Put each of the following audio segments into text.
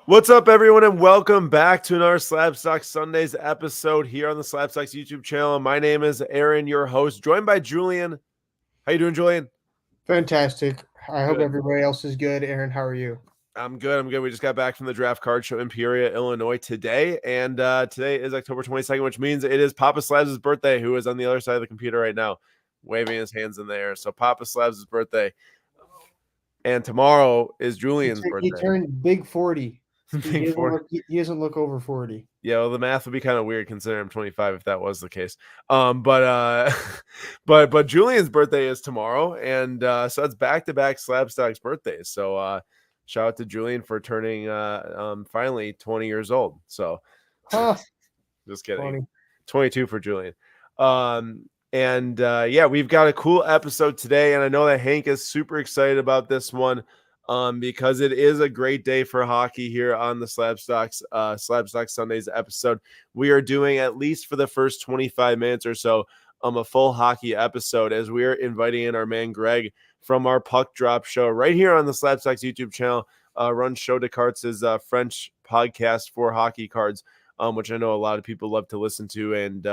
What's up, everyone, and welcome back to another Slabstox Sundays episode here on the Slabstox YouTube channel. My name is Aaron, your host, joined by Julian. How you doing, Julian? Fantastic. I hope Good. everybody else is good. Aaron, how are you? I'm good. We just got back from the draft card show in Peoria, Illinois today, and today is October 22nd, which means it is Papa Slabs' birthday, who is on the other side of the computer right now, waving his hands in the air. So Papa Slabs' birthday, and tomorrow is Julian's He birthday. turned big 40. Big 40. He doesn't look over 40. Yeah, well, the math would be kind of weird considering I'm 25 if that was the case. But Julian's birthday is tomorrow, and so it's back-to-back Slabstox birthdays. So shout out to Julian for turning finally 20 years old. So just kidding. Funny. 22 for Julian. Yeah, we've got a cool episode today, and I know that Hank is super excited about this one. Because it is a great day for hockey here on the Slabstox Sundays episode. We are doing, at least for the first 25 minutes or so, a full hockey episode as we are inviting in our man Greg from our Puck Drop show right here on the Slabstox YouTube channel. Runs Show de Cartes' French podcast for hockey cards, which I know a lot of people love to listen to, and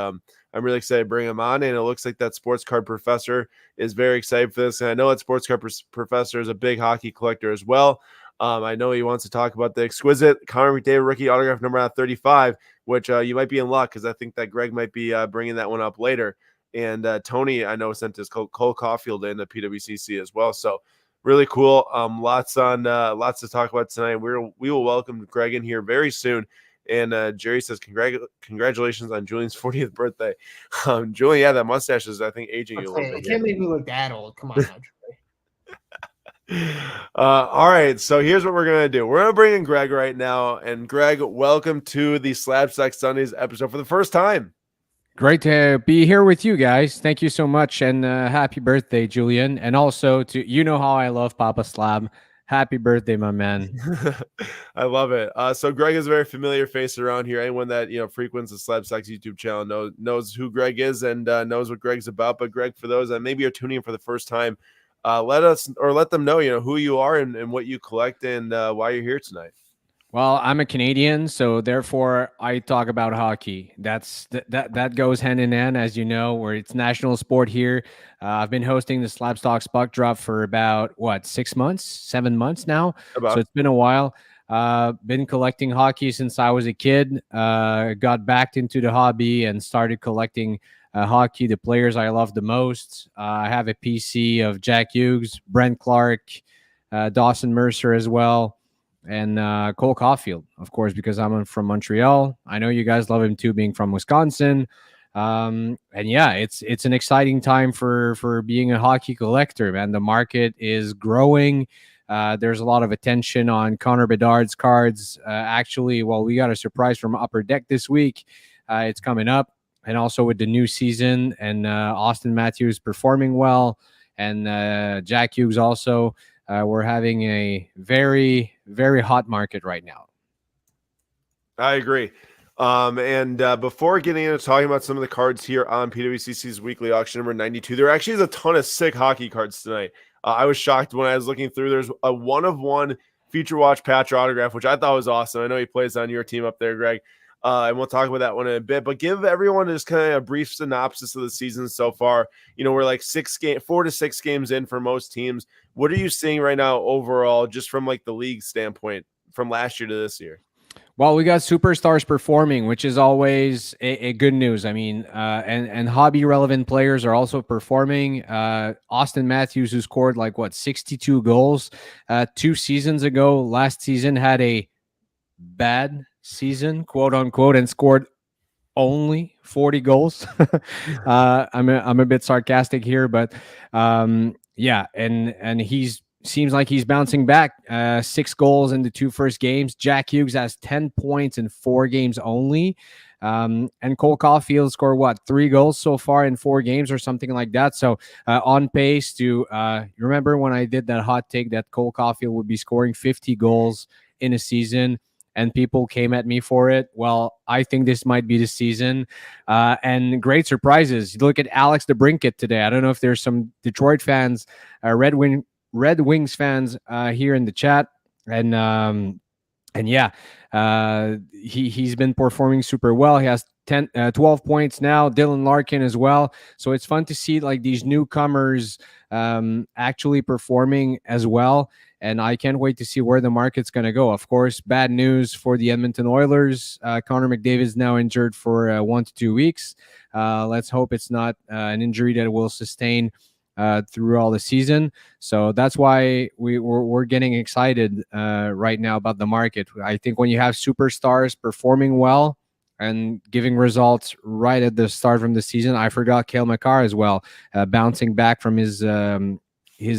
I'm really excited to bring him on, and it looks like that Sports Card Professor is very excited for this, and I know that Sports Card Professor is a big hockey collector as well. I know he wants to talk about the exquisite Connor McDavid rookie autograph number 35, which you might be in luck because I think that Greg might be bringing that one up later, and Tony, I know, sent his Cole Caulfield in the PWCC as well, so really cool. Lots to talk about tonight. We will welcome Greg in here very soon. And Jerry says, congratulations on Julian's 40th birthday. Julian, yeah, that mustache is, I think, aging you a little bit. It can't make me look that old. Come on now, all right, so here's what we're going to do. We're going to bring in Greg right now. And Greg, welcome to the Slabstox Sundays episode for the first time. Great to be here with you guys. Thank you so much. And happy birthday, Julian. And also, how I love Papa Slab. Happy birthday, my man. I love it. So Greg is a very familiar face around here. Anyone that frequents the Slabstox YouTube channel knows who Greg is and knows what Greg's about. But Greg, for those that maybe are tuning in for the first time, let them know who you are and what you collect and why you're here tonight. Well, I'm a Canadian, so therefore I talk about hockey. That goes hand in hand, as you know, where it's national sport here. I've been hosting the Slabstox Puck Drop for about 7 months now. So it's been a while. Been collecting hockey since I was a kid. Got back into the hobby and started collecting hockey, the players I love the most. I have a PC of Jack Hughes, Brent Clark, Dawson Mercer as well. And Cole Caulfield, of course, because I'm from Montreal. I know you guys love him too, being from Wisconsin. And yeah, it's an exciting time for being a hockey collector, man. The market is growing. There's a lot of attention on Connor Bedard's cards. Actually, we got a surprise from Upper Deck this week. It's coming up, and also with the new season and Austin Matthews performing well, and Jack Hughes also. We're having a very, very hot market right now. I agree. And before getting into talking about some of the cards here on PWCC's Weekly Auction number 92, there actually is a ton of sick hockey cards tonight. I was shocked when I was looking through. There's a 1-of-1 Future Watch patch autograph, which I thought was awesome. I know he plays on your team up there, Greg. And we'll talk about that one in a bit, but give everyone just kind of a brief synopsis of the season so far. We're like 4 to 6 games in for most teams. What are you seeing right now overall, just from like the league standpoint from last year to this year? Well, we got superstars performing, which is always a good news. I mean, and hobby relevant players are also performing. Austin Matthews, who scored 62 goals 2 seasons ago, last season had a bad season, quote unquote, and scored only 40 goals. I'm a bit sarcastic here, but yeah, and seems like he's bouncing back. 6 goals in the 2 first games. Jack Hughes has 10 points in 4 games only. And Cole Caulfield scored 3 goals so far in 4 games or something like that. So on pace to remember when I did that hot take that Cole Caulfield would be scoring 50 goals in a season, and people came at me for it. Well, I think this might be the season. And great surprises. You look at Alex DeBrincat today. I don't know if there's some Detroit fans, Red Wings fans here in the chat. And And yeah, he's been performing super well. He has 12 points now. Dylan Larkin as well. So it's fun to see like these newcomers actually performing as well. And I can't wait to see where the market's going to go. Of course, bad news for the Edmonton Oilers. Connor McDavid is now injured for 1 to 2 weeks. Let's hope it's not an injury that will sustain through all the season. So that's why we're getting excited right now about the market. I think when you have superstars performing well and giving results right at the start from the season, I forgot Cale Makar as well, bouncing back from his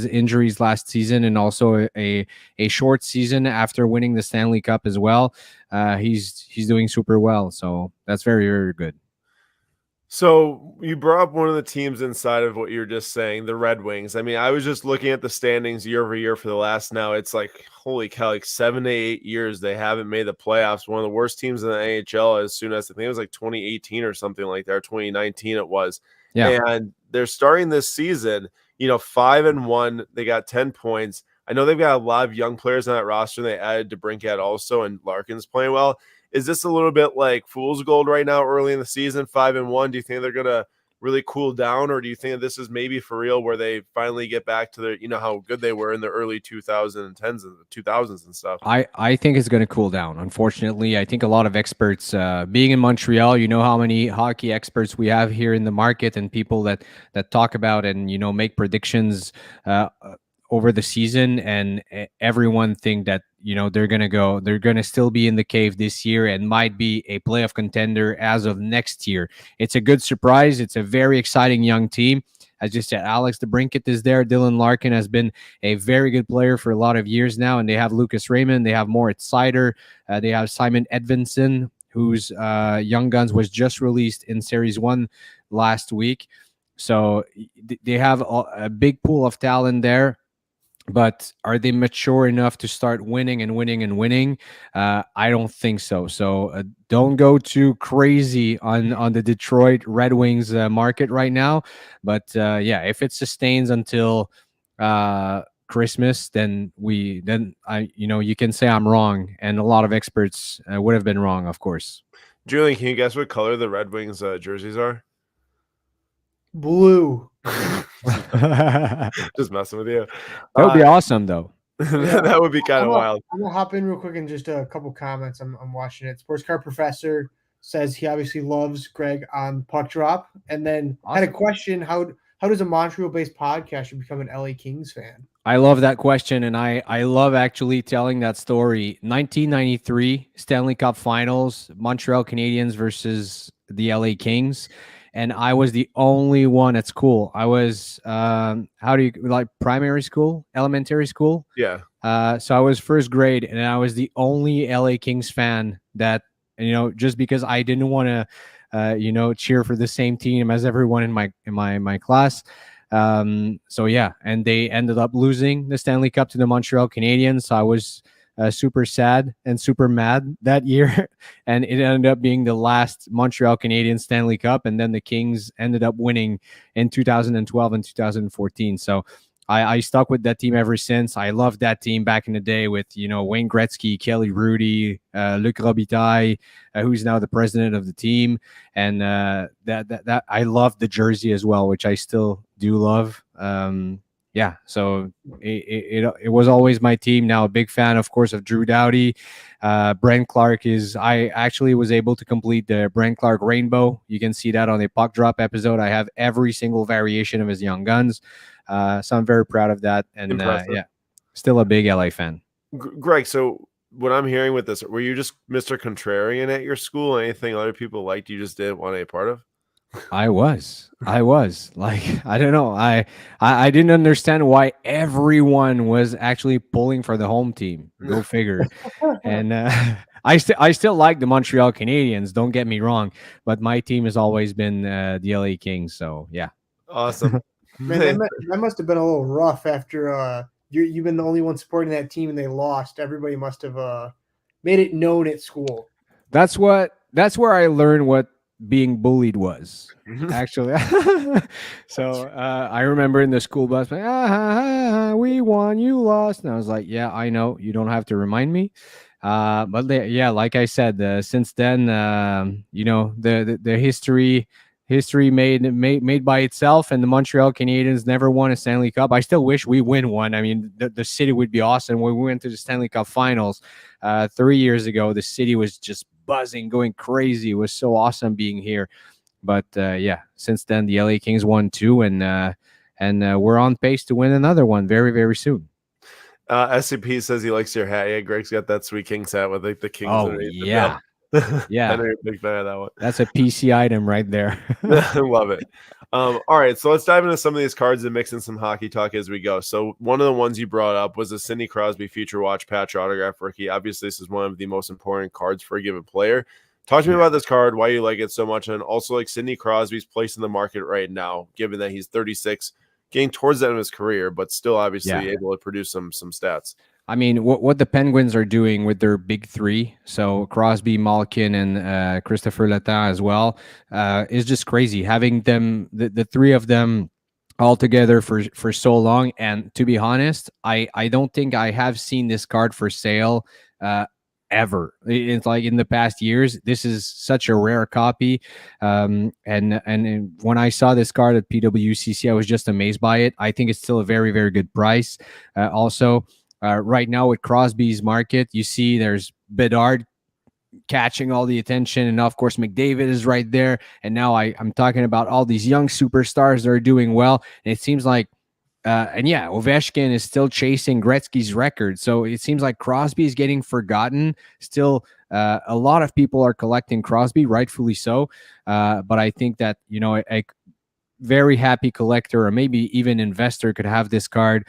injuries last season, and also a short season after winning the Stanley Cup as well. He's doing super well. So that's very, very good. So you brought up one of the teams inside of what you're just saying, the Red Wings. I mean, I was just looking at the standings year over year for the last, now it's like, holy cow, like 7 to 8 years they haven't made the playoffs. One of the worst teams in the NHL as soon as, I think it was like 2018 or something like that, or 2019 it was. Yeah. And they're starting this season, 5-1. They got 10 points. I know they've got a lot of young players on that roster. They added DeBrincat also, and Larkin's playing well. Is this a little bit like fool's gold right now early in the season, 5-1? Do you think they're going to really cool down, or do you think that this is maybe for real where they finally get back to their, how good they were in the early 2010s and 2000s and stuff? I think it's going to cool down. Unfortunately, I think a lot of experts, being in Montreal, how many hockey experts we have here in the market, and people that talk about and, make predictions over the season, and everyone think that they're gonna still be in the cave this year and might be a playoff contender as of next year. It's a good surprise. It's a very exciting young team. As you said, Alex DeBrincat is there. Dylan Larkin has been a very good player for a lot of years now, and they have Lucas Raymond. They have Moritz Seider. They have Simon Edvinsson, whose Young Guns was just released in Series 1 last week. So they have a big pool of talent there. But are they mature enough to start winning and winning and winning? I don't think so. So don't go too crazy on the Detroit Red Wings market right now. But if it sustains until Christmas, then you can say I'm wrong, and a lot of experts would have been wrong, of course. Julian, can you guess what color the Red Wings jerseys are? Blue. Just messing with you. That would be awesome, though. That would be kind of wild. I'm gonna hop in real quick and just a couple comments. I'm watching it. Sports Car Professor says he obviously loves Greg on Puck Drop, and then had a question: How does a Montreal-based podcaster become an LA Kings fan? I love that question, and I love actually telling that story. 1993 Stanley Cup Finals, Montreal Canadiens versus the LA Kings. And I was the only one at school. I was, primary school, elementary school? Yeah. So I was first grade, and I was the only LA Kings fan that, just because I didn't want to, cheer for the same team as everyone in my class. So yeah, and they ended up losing the Stanley Cup to the Montreal Canadiens. So I was super sad and super mad that year, and it ended up being the last Montreal Canadiens Stanley Cup, and then the Kings ended up winning in 2012 and 2014. So I stuck with that team ever since. I loved that team back in the day with Wayne Gretzky, Kelly Rudy, Luc Robitaille, who's now the president of the team, and that I loved the jersey as well, which I still do love. Yeah, so it was always my team. Now a big fan, of course, of Drew Doughty. Brent Clark I actually was able to complete the Brent Clark Rainbow. You can see that on the Puck Drop episode. I have every single variation of his Young Guns. So I'm very proud of that. And still a big LA fan. Greg, so what I'm hearing with this, were you just Mr. Contrarian at your school? Anything other people liked you just didn't want to be a part of? I was like, I don't know. I didn't understand why everyone was actually pulling for the home team. Go figure. And I still like the Montreal Canadiens. Don't get me wrong, but my team has always been the LA Kings. So yeah. Awesome. Man, that must have been a little rough after you've been the only one supporting that team and they lost. Everybody must have made it known at school. That's where I learned what being bullied was, actually. So I remember in the school bus, we won, you lost. And I was like, yeah, I know. You don't have to remind me. Yeah, like I said, since then, the history made by itself, and the Montreal Canadiens never won a Stanley Cup. I still wish we win one. I mean, the city would be awesome. When we went to the Stanley Cup Finals 3 years ago, the city was just buzzing, going crazy. It was so awesome being here. But yeah, since then the LA Kings won two, and we're on pace to win another one very, very soon. SCP says he likes your hat. Yeah, Greg's got that sweet Kings hat with like the Kings. Oh yeah, yeah. I know you're a big fan of that one. That's a PC item right there. I love it. All right, so let's dive into some of these cards and mix in some hockey talk as we go. So one of the ones you brought up was a Sidney Crosby Future Watch patch autograph rookie. Obviously, this is one of the most important cards for a given player. Talk to me about this card, why you like it so much, and also like Sidney Crosby's place in the market right now, given that he's 36, getting towards the end of his career, but still obviously able to produce some stats. I mean, what the Penguins are doing with their big three, so Crosby, Malkin, and Christopher Letang as well, is just crazy. Having them, the three of them all together for so long. And to be honest, I don't think I have seen this card for sale ever. It's like in the past years. This is such a rare copy. And when I saw this card at PWCC, I was just amazed by it. I think it's still a very, very good price. Also, right now with Crosby's market, you see there's Bedard catching all the attention, and of course McDavid is right there. And now I'm talking about all these young superstars that are doing well. And it seems like Ovechkin is still chasing Gretzky's record. So it seems like Crosby is getting forgotten. Still, a lot of people are collecting Crosby, rightfully so. But I think that, a very happy collector or maybe even investor could have this card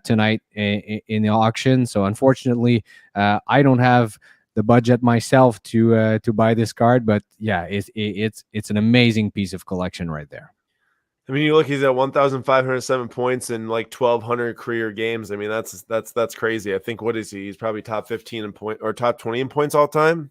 tonight in the auction. So unfortunately, I don't have the budget myself to buy this card. But yeah, it's an amazing piece of collection right there. I mean, you look, he's at 1,507 points in like 1,200 career games. I mean, that's crazy. I think, what is he? He's probably top 15 in point or top 20 in points all time.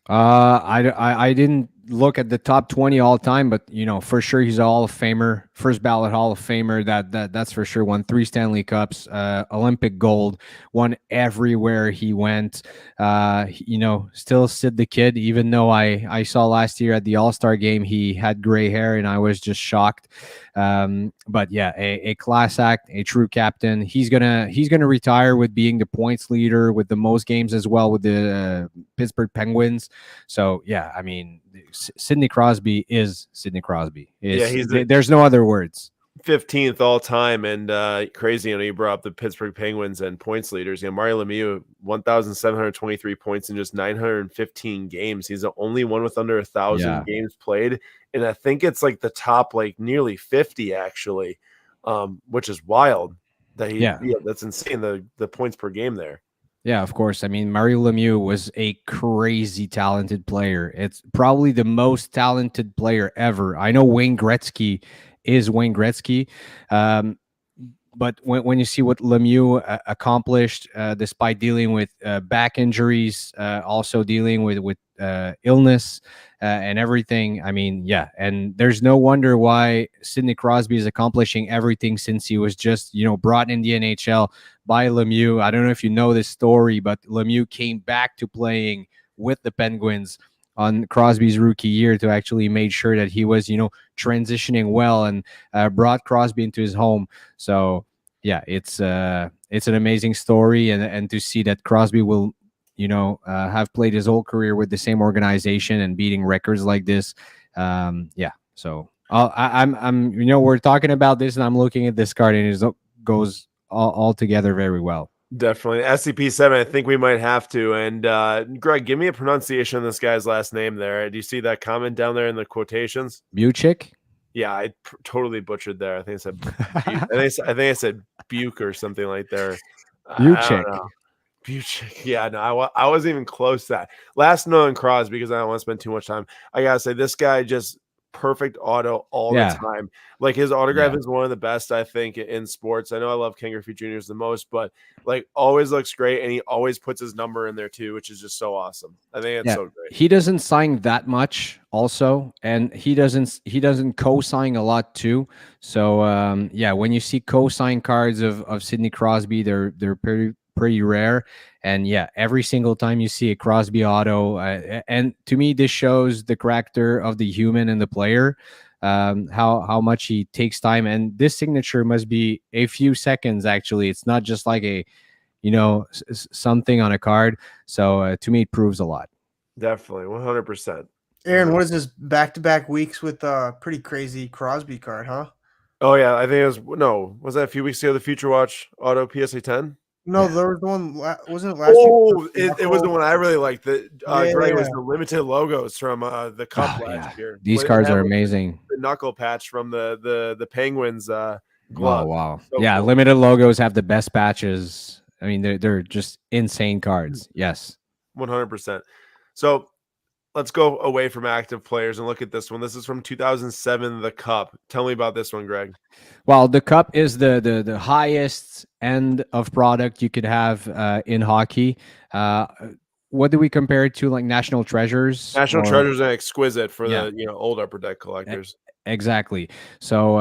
I didn't look at the top 20 all time, but for sure he's a Hall of Famer, first ballot Hall of Famer. That's for sure. Won 3 Stanley Cups, Olympic gold, won everywhere he went. Still Sid the Kid, even though I saw last year at the All-Star game he had gray hair and I was just shocked. But yeah, a class act, a true captain. He's gonna retire with being the points leader with the most games as well with the Pittsburgh Penguins. So yeah, I mean, Sidney Crosby is Sidney Crosby. There's no other words. 15th all time, and crazy. You brought up the Pittsburgh Penguins and points leaders. Mario Lemieux, 1,723 points in just 915 games. He's the only one with under 1,000 games played, and I think it's like the top, like nearly 50 actually, which is wild. That's insane. The points per game there. Yeah, of course. I mean, Mario Lemieux was a crazy talented player. It's probably the most talented player ever. I know Wayne Gretzky is Wayne Gretzky. But when you see what Lemieux accomplished, despite dealing with back injuries, also dealing with illness and everything, I mean, yeah. And there's no wonder why Sidney Crosby is accomplishing everything since he was just, brought in the NHL by Lemieux. I don't know if you know this story, but Lemieux came back to playing with the Penguins on Crosby's rookie year to actually make sure that he was, transitioning well, and brought Crosby into his home. So yeah, it's an amazing story, and to see that Crosby will, have played his whole career with the same organization and beating records like this. Yeah. So I'm we're talking about this, and I'm looking at this card, and it goes all together very well. Definitely. SCP-7, I think we might have to. And Greg, give me a pronunciation of this guy's last name there. Do you see that comment down there in the quotations? Buchik? Yeah, I totally butchered there. I think I said I think I said Buke or something like there. Buchik. Buchik. Yeah, no, I wasn't even close to that. Last note on Crosby, because I don't want to spend too much time. I gotta say, this guy just perfect auto all the time. Like, his autograph is one of the best, I think, in sports. I know I love Ken Griffey Jr. the most, but like, always looks great, and he always puts his number in there too, which is just so awesome. I think it's so great. He doesn't sign that much also, and he doesn't co-sign a lot too. So when you see co-sign cards of Sidney Crosby, they're pretty rare. And yeah, every single time you see a Crosby auto, and to me, this shows the character of the human and the player, how much he takes time. And this signature must be a few seconds. Actually, it's not just like a something on a card. So to me, it proves a lot. Definitely, 100%. Aaron, what is this back-to-back weeks with a pretty crazy Crosby card, huh? Oh yeah, I think it was that a few weeks ago? The Future Watch Auto PSA 10. No, there was the one. Wasn't it last week? It was the one I really liked. That Greg, was Yeah. the limited logos from the Cup last Yeah, year. these But it cards had, are like, amazing. the knuckle patch from the Penguins glove. Wow. So Yeah, cool. limited logos have the best patches. I mean, they're just insane cards. Yes. 100%. So let's go away from active players and look at this one. This is from 2007, the Cup. Tell me about this one, Greg. Well, the Cup is the highest end of product you could have in hockey. What do we compare it to, like National Treasures? National Treasures are exquisite for Yeah. the old Upper Deck collectors. Exactly. So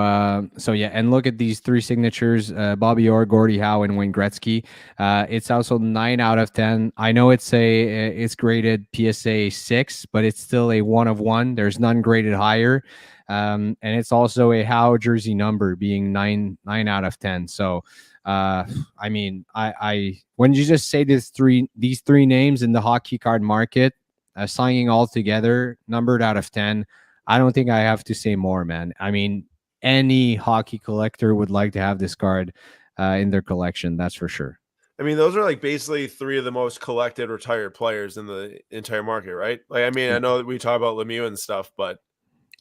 yeah, and look at these three signatures: Bobby Orr, Gordie Howe, and Wayne Gretzky. It's also 9 out of 10. I know it's graded PSA 6, but it's still a 1 of 1. There's none graded higher, and it's also a Howe jersey number, being 9 out of 10. So, I mean, I when you just say these three names in the hockey card market, signing all together, numbered out of 10. I don't think I have to say more, man. I mean, any hockey collector would like to have this card in their collection. That's for sure. I mean, those are like basically three of the most collected retired players in the entire market, right? Like, I mean, I know that we talk about Lemieux and stuff, but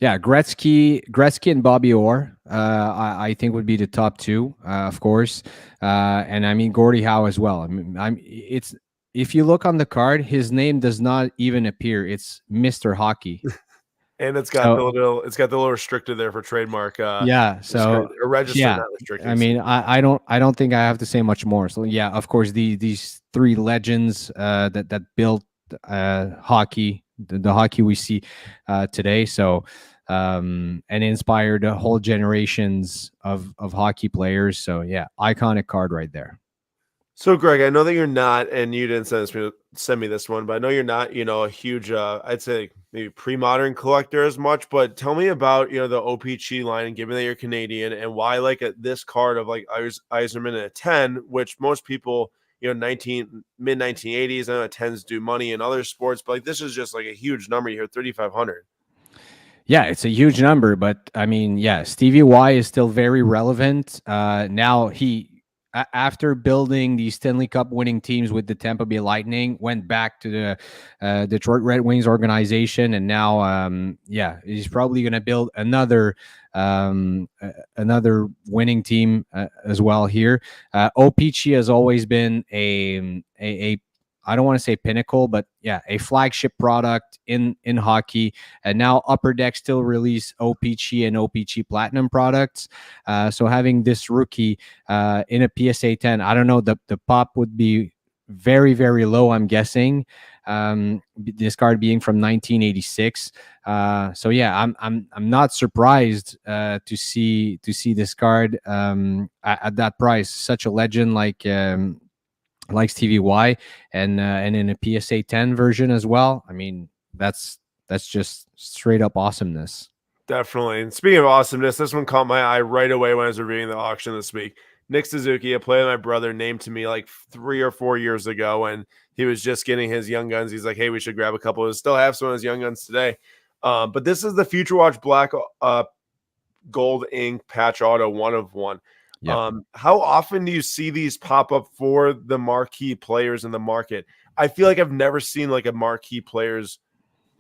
yeah, Gretzky and Bobby Orr, I think would be the top two, of course, and I mean Gordie Howe as well. I mean, it's if you look on the card, his name does not even appear. It's Mr. Hockey. And it's got the little restricted there for trademark. Yeah. So registered, yeah, not restricted. I mean, I don't think I have to say much more. So yeah, of course, these three legends that built hockey, the hockey we see today. So and inspired whole generations of hockey players. So yeah, iconic card right there. So, Greg, I know that you're not, and you didn't send me this one, but I know you're not, a huge, I'd say maybe pre-modern collector as much. But tell me about, the OPC line, and given that you're Canadian, and why like this card of like Yzerman at a 10, which most people, mid 1980s, I know 10s do money in other sports, but like this is just like a huge number here, 3,500. Yeah, it's a huge number, but I mean, yeah, Stevie Y is still very relevant. Now after building the Stanley Cup winning teams with the Tampa Bay Lightning, went back to the Detroit Red Wings organization, and now, he's probably going to build another winning team as well here. OPC has always been a I don't want to say pinnacle, but yeah, a flagship product in hockey. And now Upper Deck still release OPC and OPC Platinum products. So having this rookie in a PSA 10, I don't know, the pop would be very, very low, I'm guessing. This card being from 1986. So yeah, I'm not surprised to see this card at that price. Such a legend like Stevie Y, and in a PSA 10 version as well. I mean, that's just straight up awesomeness. Definitely. And speaking of awesomeness, this one caught my eye right away when I was reviewing the auction this week. Nick Suzuki, a player my brother named to me like 3 or 4 years ago when he was just getting his Young Guns. He's like, hey, we should grab a couple. We still have some of his Young Guns today. But this is the Future Watch Black Gold Ink Patch Auto 1 of 1. Yep. How often do you see these pop up for the marquee players in the market? I feel like I've never seen like a marquee players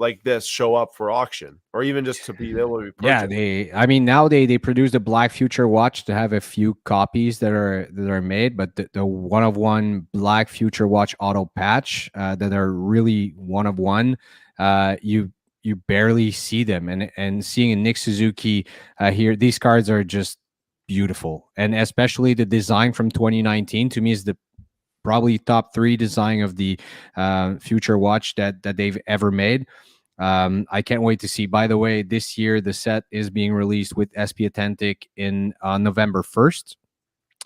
like this show up for auction, or even just to be able to be purchased. Yeah, now they produce the Black Future Watch to have a few copies that are made, but the 1 of 1 Black Future Watch Auto Patch that are really 1 of 1, you barely see them. And seeing a Nick Suzuki here, these cards are just beautiful, and especially the design from 2019 to me is the probably top 3 design of the Future Watch that they've ever made. I can't wait to see. By the way, this year the set is being released with SP Authentic on November 1st.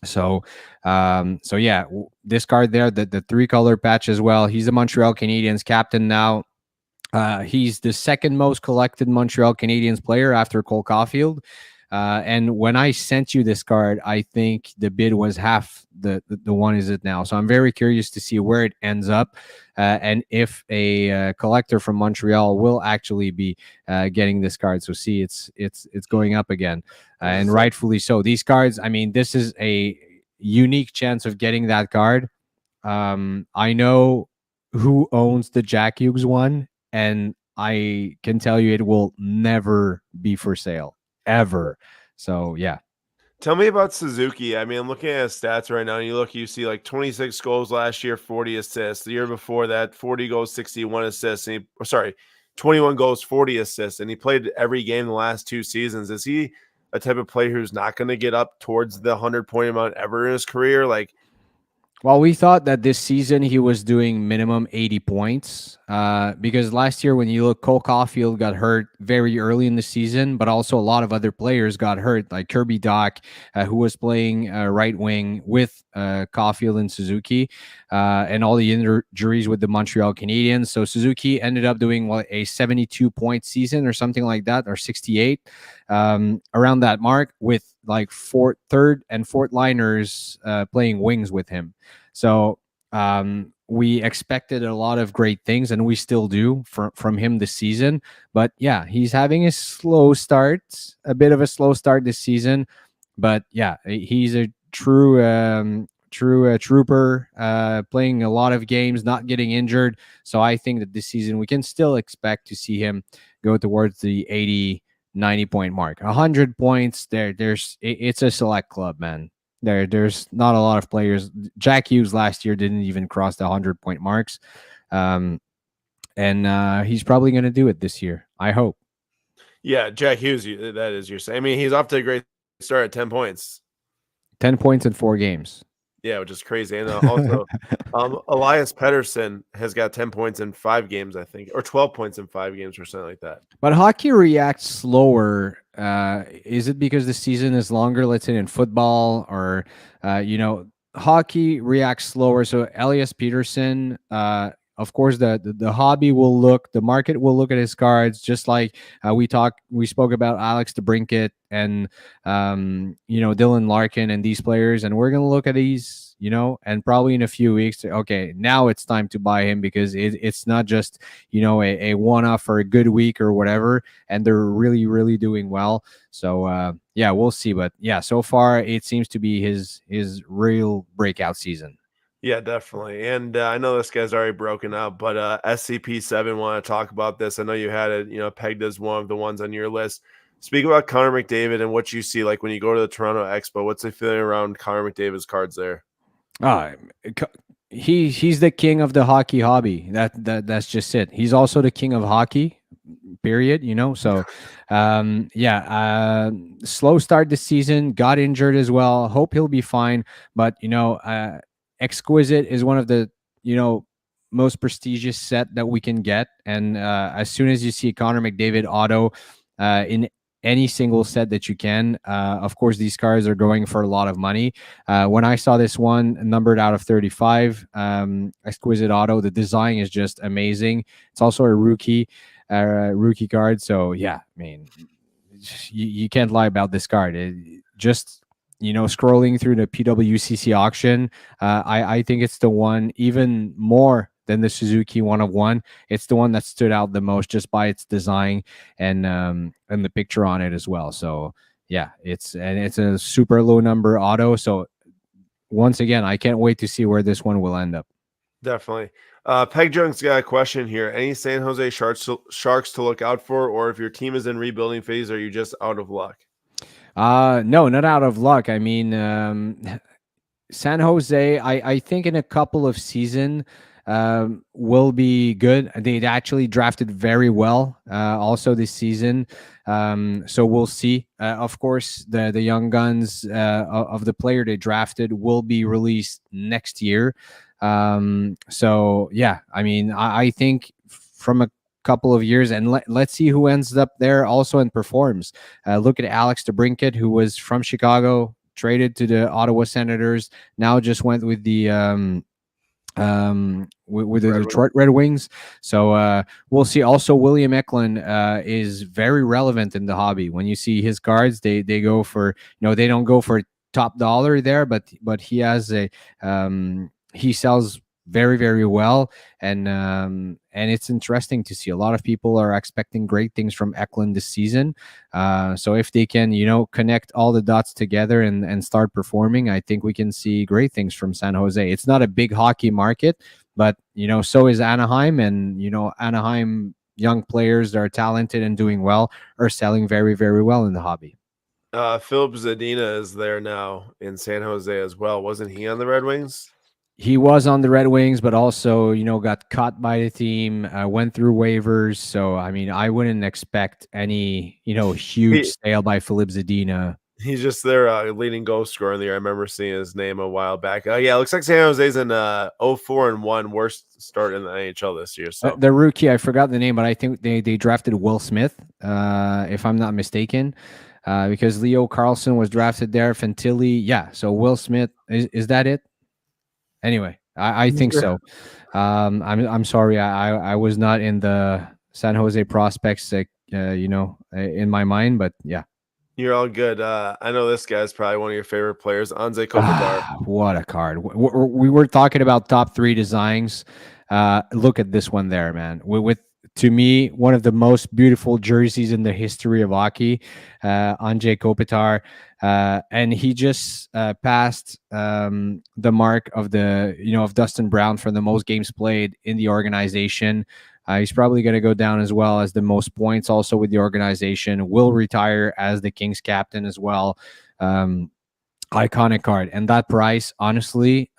So, so yeah, this card there, the 3-color patch as well. He's the Montreal Canadiens captain now. He's the second most collected Montreal Canadiens player after Cole Caulfield. And when I sent you this card, I think the bid was half the one is it now. So I'm very curious to see where it ends up, and if a collector from Montreal will actually be getting this card. So see, it's going up again, and rightfully so. These cards, I mean, this is a unique chance of getting that card. I know who owns the Jack Hughes one, and I can tell you it will never be for sale ever. So yeah. Tell me about Suzuki. I mean, I'm looking at his stats right now, and you see like 26 goals last year, 40 assists. The year before that, 40 goals, 61 assists. And 21 goals, 40 assists. And he played every game the last 2 seasons. Is he a type of player who's not going to get up towards the 100-point amount ever in his career? Like, well, we thought that this season he was doing minimum 80 points because last year when you look, Cole Caulfield got hurt very early in the season, but also a lot of other players got hurt, like Kirby Dach, who was playing right wing with Caulfield and Suzuki, and all the injuries with the Montreal Canadiens. So Suzuki ended up doing a 72-point season or something like that, or 68, around that mark, with like third and fourth liners playing wings with him. So we expected a lot of great things, and we still do from him this season. But yeah, he's having a bit of a slow start this season. But yeah, he's a true trooper, playing a lot of games, not getting injured. So I think that this season we can still expect to see him go towards the 80, 90-point mark. 100 points, it's a select club, man. There's not a lot of players. Jack Hughes last year didn't even cross the 100-point marks. And he's probably going to do it this year, I hope. Yeah, Jack Hughes, that is your saying. I mean, he's off to a great start at 10 points. 10 points in 4 games. Yeah, which is crazy. And also, Elias Pettersson has got 10 points in 5 games, I think, or 12 points in 5 games or something like that. But hockey reacts slower. Is it because the season is longer, let's say in football, or, hockey reacts slower? So Elias Pettersson, of course, the market will look at his cards, just like we spoke about Alex DeBrincat and Dylan Larkin and these players, and we're gonna look at these, and probably in a few weeks, okay, now it's time to buy him because it's not just a one-off or a good week or whatever, and they're really, really doing well. So yeah, we'll see, but yeah, so far it seems to be his real breakout season. Yeah, definitely. And I know this guy's already broken up, but SCP-7 want to talk about this. I know you had it, pegged as one of the ones on your list. Speak about Connor McDavid and what you see, like when you go to the Toronto Expo. What's the feeling around Connor McDavid's cards there? He's the king of the hockey hobby. That's just it. He's also the king of hockey. Period. So slow start this season. Got injured as well. Hope he'll be fine. But Exquisite is one of the most prestigious set that we can get, and as soon as you see Connor McDavid auto in any single set that you can, of course these cards are going for a lot of money. When I saw this one numbered out of 35, Exquisite auto, the design is just amazing. It's also a rookie card, so yeah, I mean, you can't lie about this card. Scrolling through the PWCC auction, I think it's the one, even more than the Suzuki 101. It's the one that stood out the most just by its design and the picture on it as well. So yeah, it's a super low number auto. So once again, I can't wait to see where this one will end up. Definitely. Peg Junk's got a question here. Any San Jose Sharks to look out for, or if your team is in rebuilding phase, are you just out of luck? No, not out of luck. I mean, San Jose, I think in a couple of seasons will be good. They actually drafted very well also this season. So we'll see. Of course, the young guns of the player they drafted will be released next year. So yeah, I mean, I think from a couple of years, and let's see who ends up there also and performs. Look at Alex DeBrincat, who was from Chicago, traded to the Ottawa Senators. Now just went with the with the Detroit Red Wings. So we'll see. Also, William Eklund is very relevant in the hobby. When you see his cards, they go for, they don't go for top dollar there, but he has a he sells very, very well, and it's interesting to see. A lot of people are expecting great things from Eklund this season. So if they can, connect all the dots together and start performing, I think we can see great things from San Jose. It's not a big hockey market, but so is Anaheim, and Anaheim young players that are talented and doing well are selling very, very well in the hobby. Philip Zadina is there now in San Jose as well. Wasn't he on the Red Wings? He was on the Red Wings, but also, got cut by the team, went through waivers. So, I mean, I wouldn't expect any, huge sale by Philip Zadina. He's just their leading goal scorer in the year. I remember seeing his name a while back. Yeah, it looks like San Jose's in 0-4-1, worst start in the NHL this year. So the rookie, I forgot the name, but I think they drafted Will Smith, if I'm not mistaken, because Leo Carlson was drafted there. Fantilli, yeah. So Will Smith, is that it? Anyway, I think so. I'm sorry, I was not in the San Jose prospects, in my mind, but yeah. You're all good. I know this guy's probably one of your favorite players, Anze Kopitar. What a card! We were talking about top 3 designs. Look at this one there, man. With to me, one of the most beautiful jerseys in the history of hockey, Anze Kopitar. And he just passed the mark of of Dustin Brown for the most games played in the organization. He's probably going to go down as well as the most points also with the organization. Will retire as the Kings captain as well. Iconic card. And that price, honestly,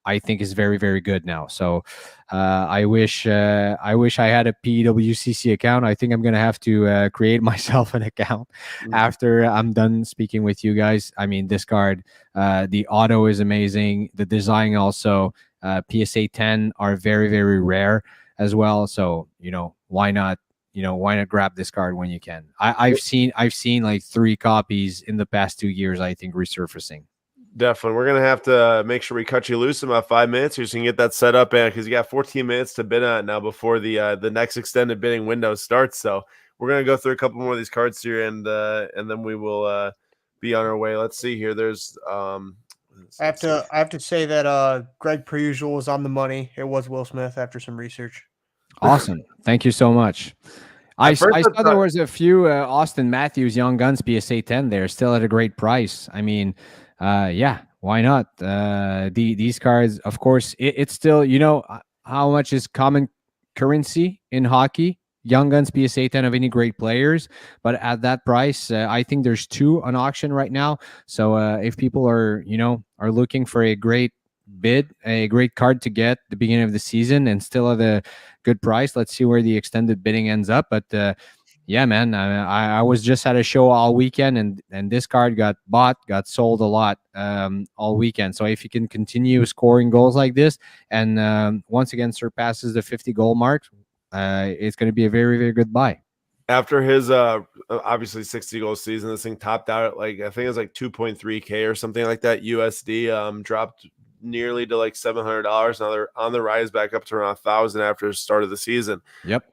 I think is very, very good now. So I wish I had a PWCC account. I think I'm going to have to create myself an account after I'm done speaking with you guys. I mean, this card, the auto is amazing. The design also, PSA 10 are very, very rare as well. So, why not grab this card when you can? I've seen like 3 copies in the past 2 years, I think, resurfacing. Definitely. We're going to have to make sure we cut you loose in about 5 minutes so you can get that set up, because you got 14 minutes to bid on it now before the next extended bidding window starts. So we're going to go through a couple more of these cards here, and then we will be on our way. Let's see here. There's I have to say that Greg, per usual, was on the money. It was Will Smith after some research. Awesome. Thank you so much. I saw there was a few Austin Matthews Young Guns PSA 10 there, still at a great price. I mean, yeah, why not? These cards, of course, it's still, how much is common currency in hockey? Young Guns PSA 10 of any great players, but at that price, I think there's 2 on auction right now. So if people are looking for a great bid, a great card to get the beginning of the season and still at a good price, let's see where the extended bidding ends up. But yeah, man, I was just at a show all weekend, and this card got sold a lot all weekend. So if you can continue scoring goals like this and once again surpasses the 50 goal mark, it's going to be a very, very good buy. After his obviously 60 goal season, this thing topped out at I think it was 2.3K or something like that USD. Dropped nearly to $700. Now they're on the rise back up to around 1,000 after the start of the season. Yep.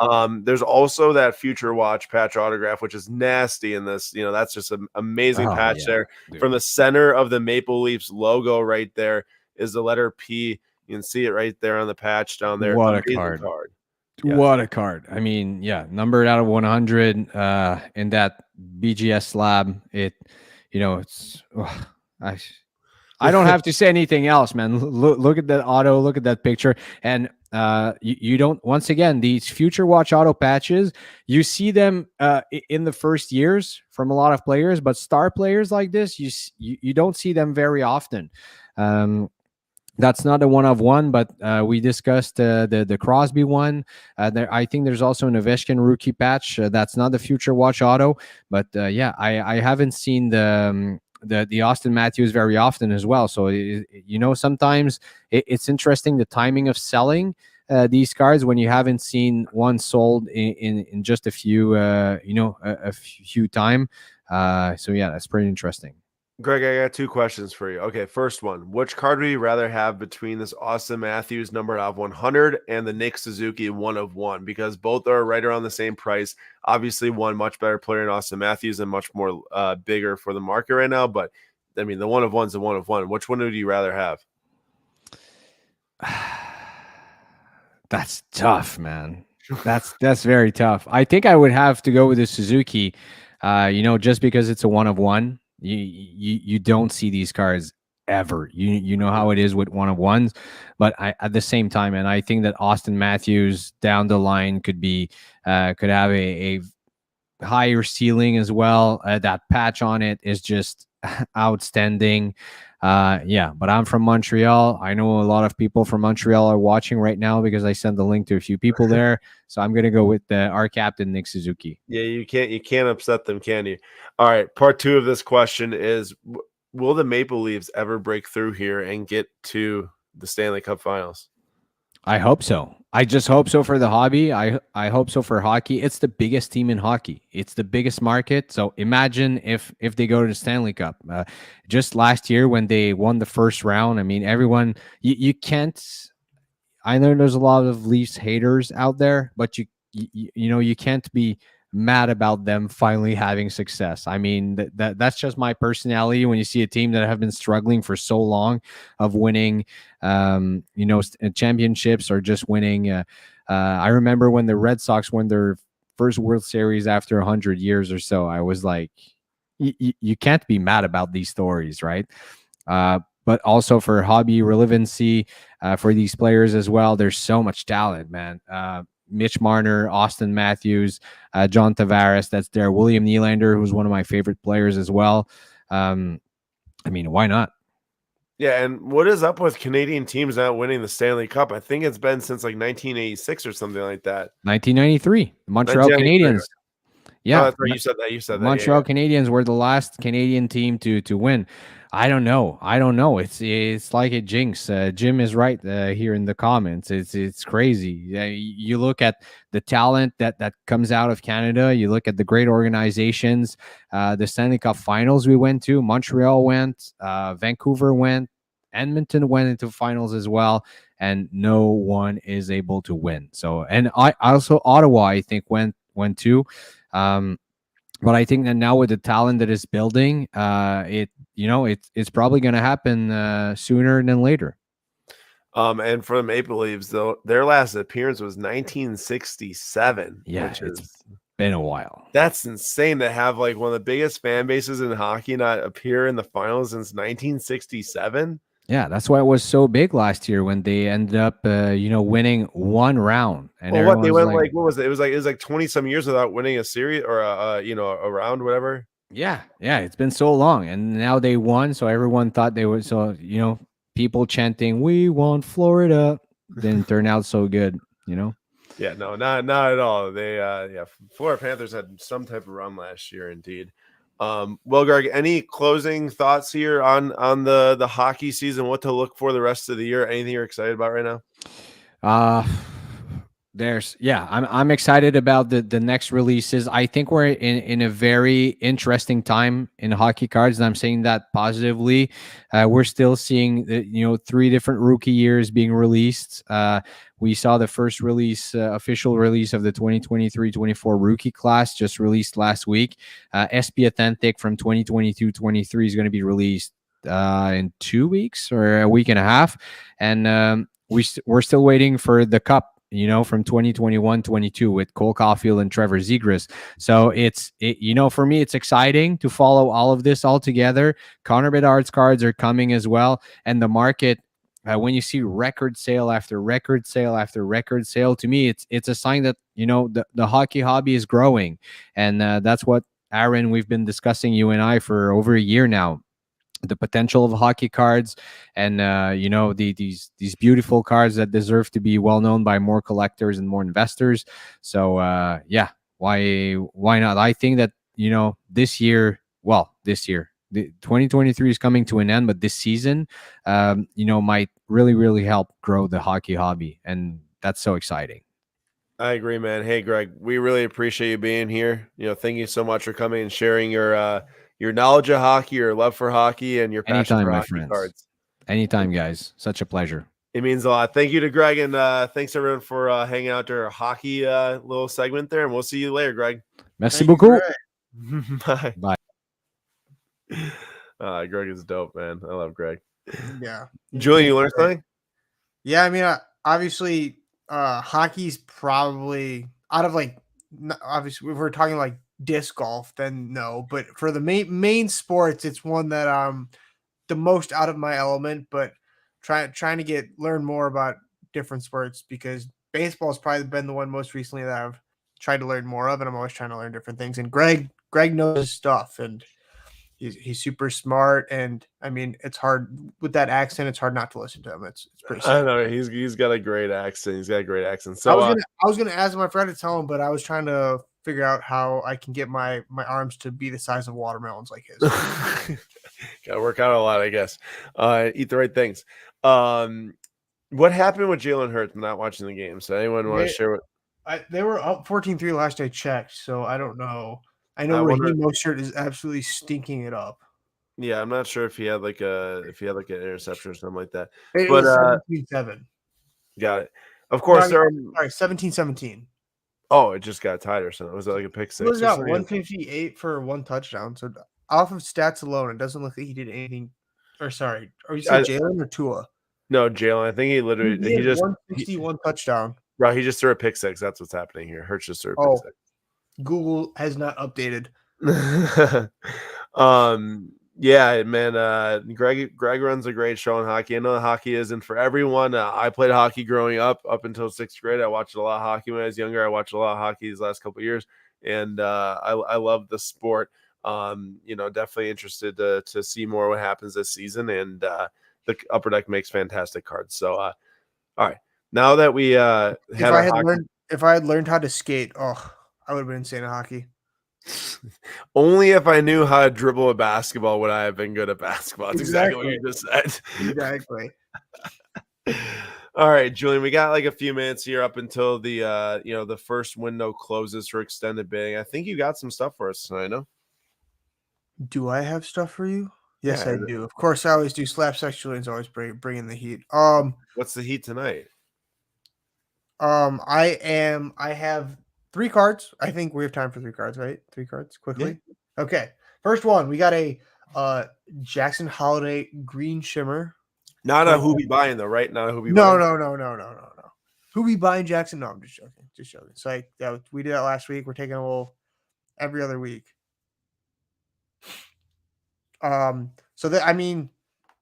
There's also that Future Watch patch autograph, which is nasty in this. That's just an amazing patch there. Dude. From the center of the Maple Leafs logo right there is the letter P. You can see it right there on the patch down there. What a card. Yeah. What a card. I mean, yeah, numbered out of 100 in that BGS slab. It's I don't have to say anything else, man. Look at that auto, look at that picture. And you don't, once again, these Future Watch auto patches, you see them in the first years from a lot of players, but star players like this, you don't see them very often. That's not a one of one, but we discussed the Crosby one. I think there's also an Ovechkin rookie patch. That's not the Future Watch auto, but yeah, I haven't seen the Austin Matthews very often as well. So sometimes it's interesting the timing of selling these cards when you haven't seen one sold in just a few a few time. So yeah, that's pretty interesting. Greg, I got two questions for you. Okay, first one. Which card would you rather have between this Austin Matthews number of 100 and the Nick Suzuki 1/1? Because both are right around the same price. Obviously, one much better player in Austin Matthews and much more bigger for the market right now. But, I mean, the 1/1's a 1/1. Which one would you rather have? That's tough, man. That's very tough. I think I would have to go with the Suzuki, just because it's a 1/1. You don't see these cards ever. You know how it is with 1/1s, but at the same time, and I think that Austin Matthews down the line could have a higher ceiling as well. That patch on it is just outstanding. But I'm from Montreal. I know a lot of people from Montreal are watching right now because I sent the link to a few people there. So I'm gonna go with our captain Nick Suzuki. Yeah, you can't upset them, can you? All right, part two of this question is: will the Maple Leafs ever break through here and get to the Stanley Cup Finals? I hope so. I just hope so for the hobby. I hope so for hockey. It's the biggest team in hockey. It's the biggest market. So imagine if they go to the Stanley Cup. Just last year when they won the first round, I mean, everyone you can't. I know there's a lot of Leafs haters out there, but you can't be mad about them finally having success. I mean, that's just my personality. When you see a team that have been struggling for so long of winning, championships or just winning. I remember when the Red Sox won their first World Series after 100 years or so. I was like, you can't be mad about these stories, right? But also for hobby relevancy for these players as well. There's so much talent, man. Mitch Marner, Austin Matthews, John Tavares, that's there. William Nylander, who's one of my favorite players as well. I mean, why not? Yeah, and what is up with Canadian teams not winning the Stanley Cup? I think it's been since like 1986 or something like that. 1993, Montreal Canadiens. Yeah, that's right. You said that. Montreal Canadiens were the last Canadian team to win. I don't know. It's like a jinx. Jim is right here in the comments. It's crazy. You look at the talent that comes out of Canada. You look at the great organizations. The Stanley Cup Finals we went to. Montreal went. Vancouver went. Edmonton went into finals as well, and no one is able to win. So, and I also Ottawa, I think went too. But I think that now with the talent that is building, it's probably going to happen sooner than later. And for the Maple Leafs, though, their last appearance was 1967. Yeah, it's been a while. That's insane to have like one of the biggest fan bases in hockey not appear in the finals since 1967. Yeah, that's why it was so big last year when they ended up, winning one round. And they went like what was it? It was like 20 some years without winning a series or a round, whatever. Yeah, it's been so long, and now they won. So everyone thought they would. So people chanting, "We want Florida," didn't turn out so good. Yeah, no, not at all. They Florida Panthers had some type of run last year, indeed. Well, Greg, any closing thoughts here on the hockey season? What to look for the rest of the year? Anything you're excited about right now? I'm excited about the next releases. I think we're in a very interesting time in hockey cards, and I'm saying that positively. We're still seeing 3 different rookie years being released. We saw the first official release of the 2023-24 rookie class just released last week. SP Authentic from 2022-23 is going to be released in 2 weeks or a week and a half, and we're still waiting for the Cup. From 2021-22 with Cole Caulfield and Trevor Zegras. So for me, it's exciting to follow all of this all together. Connor Bedard's cards are coming as well. And the market, when you see record sale after record sale after record sale, to me, it's a sign that, the hockey hobby is growing. And that's what, Aaron, we've been discussing, you and I, for over a year now. The potential of hockey cards and these beautiful cards that deserve to be well known by more collectors and more investors. So why not? I think that this year the 2023 is coming to an end, but this season might really help grow the hockey hobby, and that's so exciting. I agree, man. Hey, Greg, we really appreciate you being here. Thank you so much for coming and sharing your your knowledge of hockey, your love for hockey, and your passion Anytime, for my hockey friends. cards. Anytime, guys. Such a pleasure. It means a lot. Thank you to Greg, and thanks everyone for hanging out to our hockey little segment there. And we'll see you later, Greg. Merci beaucoup. Bye. Bye. Greg is dope, man. I love Greg. Yeah. Julian, you learned something? Yeah, I mean, obviously, hockey's probably out of obviously, if we're talking like disc golf, then no. But for the main sports, it's one that the most out of my element. But trying to learn more about different sports, because baseball has probably been the one most recently that I've tried to learn more of, and I'm always trying to learn different things. And Greg knows his stuff, and he's super smart, and I mean, it's hard with that accent. It's hard not to listen to him. It's pretty simple. I know he's got a great accent. He's got a great accent. So I was gonna ask my friend to tell him, but I was trying to figure out how I can get my arms to be the size of watermelons like his. Gotta work out a lot, I guess. Eat the right things. What happened with Jalen Hurts not watching the game? So anyone want to share what? They were up 14-3 last I checked, so I don't know. I know Raheem Mostert is absolutely stinking it up. Yeah, I'm not sure if he had like an interception or something like that. It but was 17-7. Got it. Of course, sorry, 17-17. Oh, it just got tied or something. Was that like a pick six? It was got 158 for one touchdown. So off of stats alone, it doesn't look like he did anything. Or sorry, are you saying Jalen or Tua? No, Jalen. I think he just 161 touchdown. Right, he just threw a pick six. That's what's happening here. Hurts just threw a pick six. Google has not updated. Yeah, man. Greg runs a great show on hockey. I know hockey isn't for everyone. I played hockey growing up until 6th grade. I watched a lot of hockey when I was younger. I watched a lot of hockey these last couple of years, and I love the sport. Definitely interested to see more what happens this season. And the Upper Deck makes fantastic cards. So, all right. Now that we if I had learned how to skate, I would have been insane at hockey. Only if I knew how to dribble a basketball would I have been good at basketball. That's exactly what you just said. Exactly. All right, Julian, we got like a few minutes here up until the the first window closes for extended bidding. I think you got some stuff for us tonight, no? Do I have stuff for you? Yes, I do. Of course, I always do. Slapsack Julian's always bringing the heat. What's the heat tonight? I have 3 cards. I think we have time for 3 cards, right? 3 cards quickly. Yeah. Okay. First one, we got a Jackson Holiday Green Shimmer. Not a who be buying though, right? Not a who be buying. No. Who be buying Jackson? No, I'm just joking. So we did that last week. We're taking a little every other week.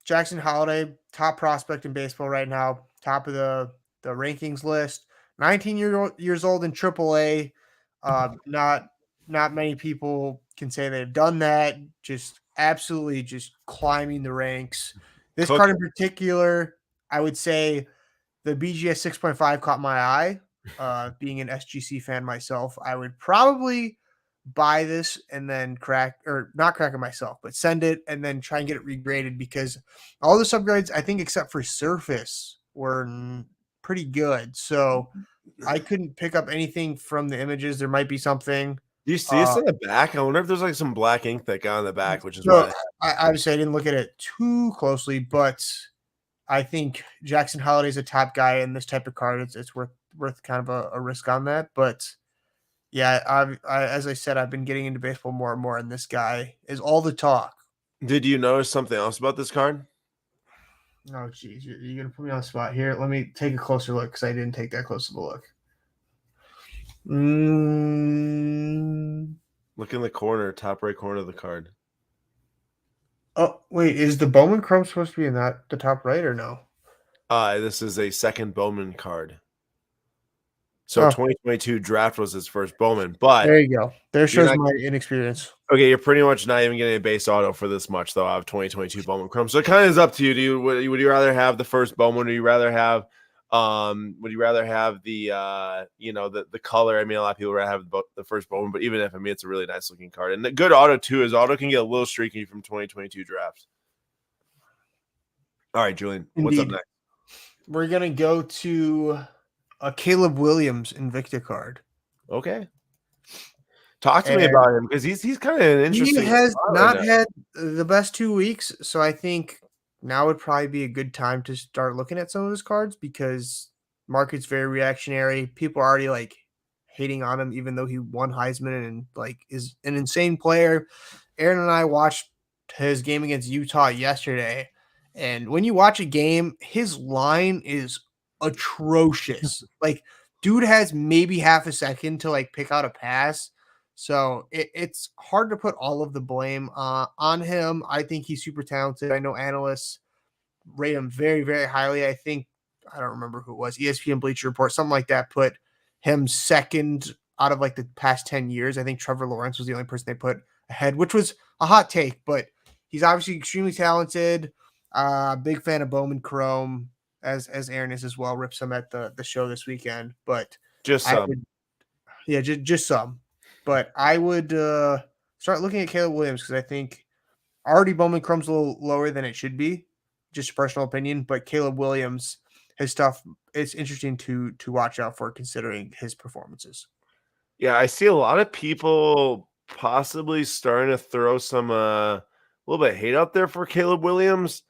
Jackson Holiday, top prospect in baseball right now, top of the rankings list. 19 years old in AAA. Not many people can say they've done that. Just absolutely just climbing the ranks. This card in particular, I would say the BGS 6.5 caught my eye. Being an SGC fan myself, I would probably buy this and then not crack it myself, but send it and then try and get it regraded, because all the subgrades, I think except for surface, were pretty good. So I couldn't pick up anything from the images. There might be something. Do you see this in the back? I wonder if there's like some black ink that got on the back, which is why obviously I didn't look at it too closely, but I think Jackson Holiday is a top guy in this type of card. It's worth kind of a risk on that. But yeah, as I said, I've been getting into baseball more and more, and this guy is all the talk. Did you notice something else about this card? Oh, geez, you're going to put me on the spot here. Let me take a closer look, because I didn't take that close of a look. Look in the corner, top right corner of the card. Oh, wait, is the Bowman Chrome supposed to be in the top right or no? This is a second Bowman card. So 2022 draft was his first Bowman, but there you go. There shows my inexperience. Okay, you're pretty much not even getting a base auto for this much, though, out of 2022 Bowman Chrome. So it kind of is up to you. Would you rather have the first Bowman, or would you rather have the the color? I mean, a lot of people rather have the first Bowman, but even if it's a really nice looking card, and the good auto too is auto can get a little streaky from 2022 drafts. All right, Julian, what's up next? We're gonna go to a Caleb Williams Invicta card. Okay. Talk to me about him because he's kind of an interesting. He has not right had the best 2 weeks, so I think now would probably be a good time to start looking at some of his cards because market's very reactionary. People are already like hating on him, even though he won Heisman and like is an insane player. Aaron and I watched his game against Utah yesterday, and when you watch a game, his line is atrocious. Like, dude has maybe half a second to like pick out a pass. So it's hard to put all of the blame on him. I think he's super talented. I know analysts rate him very, very highly. I think, I don't remember who it was, ESPN Bleacher Report, something like that, put him second out of like the past 10 years. I think Trevor Lawrence was the only person they put ahead, which was a hot take, but he's obviously extremely talented. Big fan of Bowman Chrome, as Aaron is as well. Rips him at the show this weekend, but just some. just some. But I would start looking at Caleb Williams because I think already Bowman Chrome's a little lower than it should be, just a personal opinion. But Caleb Williams, his stuff, it's interesting to watch out for considering his performances. Yeah, I see a lot of people possibly starting to throw some a little bit of hate out there for Caleb Williams.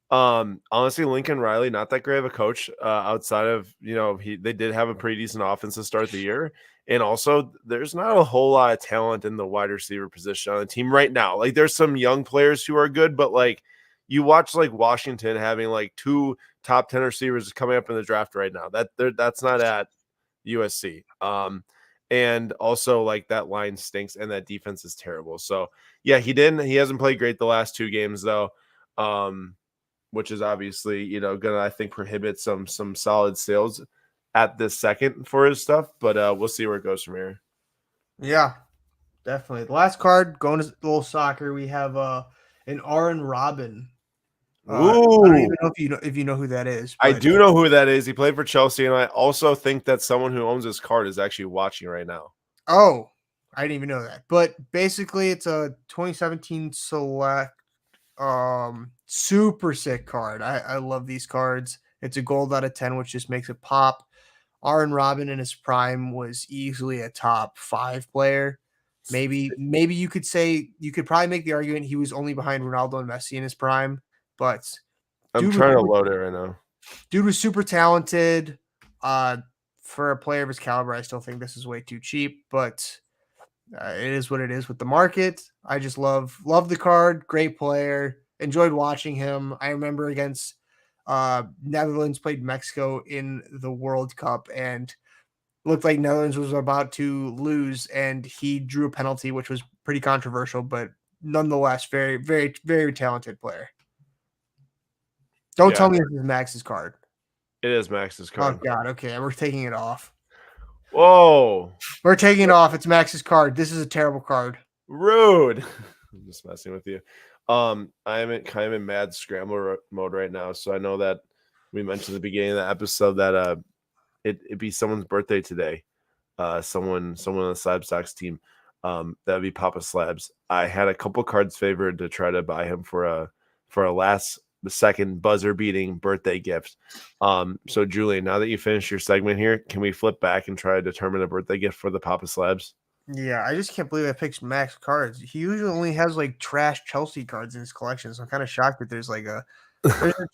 Honestly, Lincoln Riley, not that great of a coach outside of, they did have a pretty decent offense to start the year. And also there's not a whole lot of talent in the wide receiver position on the team right now. Like there's some young players who are good, but like you watch like Washington having like 2 top 10 receivers coming up in the draft right now. That's not at USC. And also like that line stinks and that defense is terrible. So yeah, he hasn't played great the last 2 games though. Which is obviously, gonna, I think, prohibit some solid sales at this second for his stuff, but we'll see where it goes from here. Yeah, definitely. The last card, going to little soccer, we have an Aaron Robin. Ooh. I don't even know if you know who that is. I do know who that is. He played for Chelsea, and I also think that someone who owns his card is actually watching right now. Oh, I didn't even know that. But basically, it's a 2017 select. Super sick card. I love these cards. It's a gold out of 10, which just makes it pop. Aaron Robin in his prime was easily a top 5 player. Maybe you could probably make the argument he was only behind Ronaldo and Messi in his prime, but I'm trying to load it right now. Dude was super talented. For a player of his caliber, I still think this is way too cheap, but it is what it is with the market. I just love the card. Great player. Enjoyed watching him. I remember against Netherlands played Mexico in the World Cup and looked like Netherlands was about to lose, and he drew a penalty, which was pretty controversial, but nonetheless, very, very, very talented player. Don't tell me this is Max's card. It is Max's card. Oh, God. Okay, we're taking it off. Whoa. We're taking it off. It's Max's card. This is a terrible card. Rude. I'm just messing with you. I am kind of in mad scrambler mode right now, so I know that we mentioned at the beginning of the episode that it'd be someone's birthday today. Someone on the Slab Stocks team. That would be Papa Slabs. I had a couple cards favored to try to buy him for a last second buzzer beating birthday gift. So Julian, now that you finished your segment here, can we flip back and try to determine a birthday gift for the Papa Slabs? Yeah, I just can't believe I picked Max cards. He usually only has like trash Chelsea cards in his collection, so I'm kind of shocked that there's a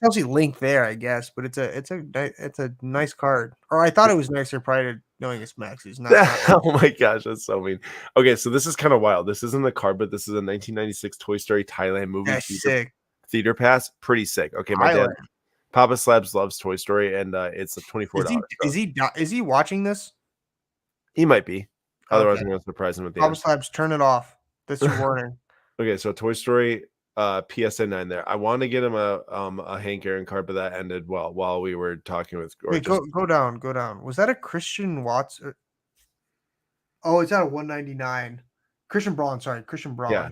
Chelsea link there, I guess. But it's a nice card. Or I thought it was nicer prior to knowing it's Max. He's not. Oh my gosh, that's so mean. Okay, so this is kind of wild. This isn't the card, but this is a 1996 Toy Story Thailand movie. That's sick. Theater pass, pretty sick. Okay, my dad, Papa Slabs loves Toy Story, and it's a $24. Is he watching this? He might be. Otherwise, I'm going to surprise him at the Papa Slabs, turn it off. That's your warning. Okay, so Toy Story PSA 9 there. I wanted to get him a Hank Aaron card, but that ended while we were talking with. Wait, go down. Was that a Christian Watts? Oh, it's at a 199. Christian Braun. Yeah.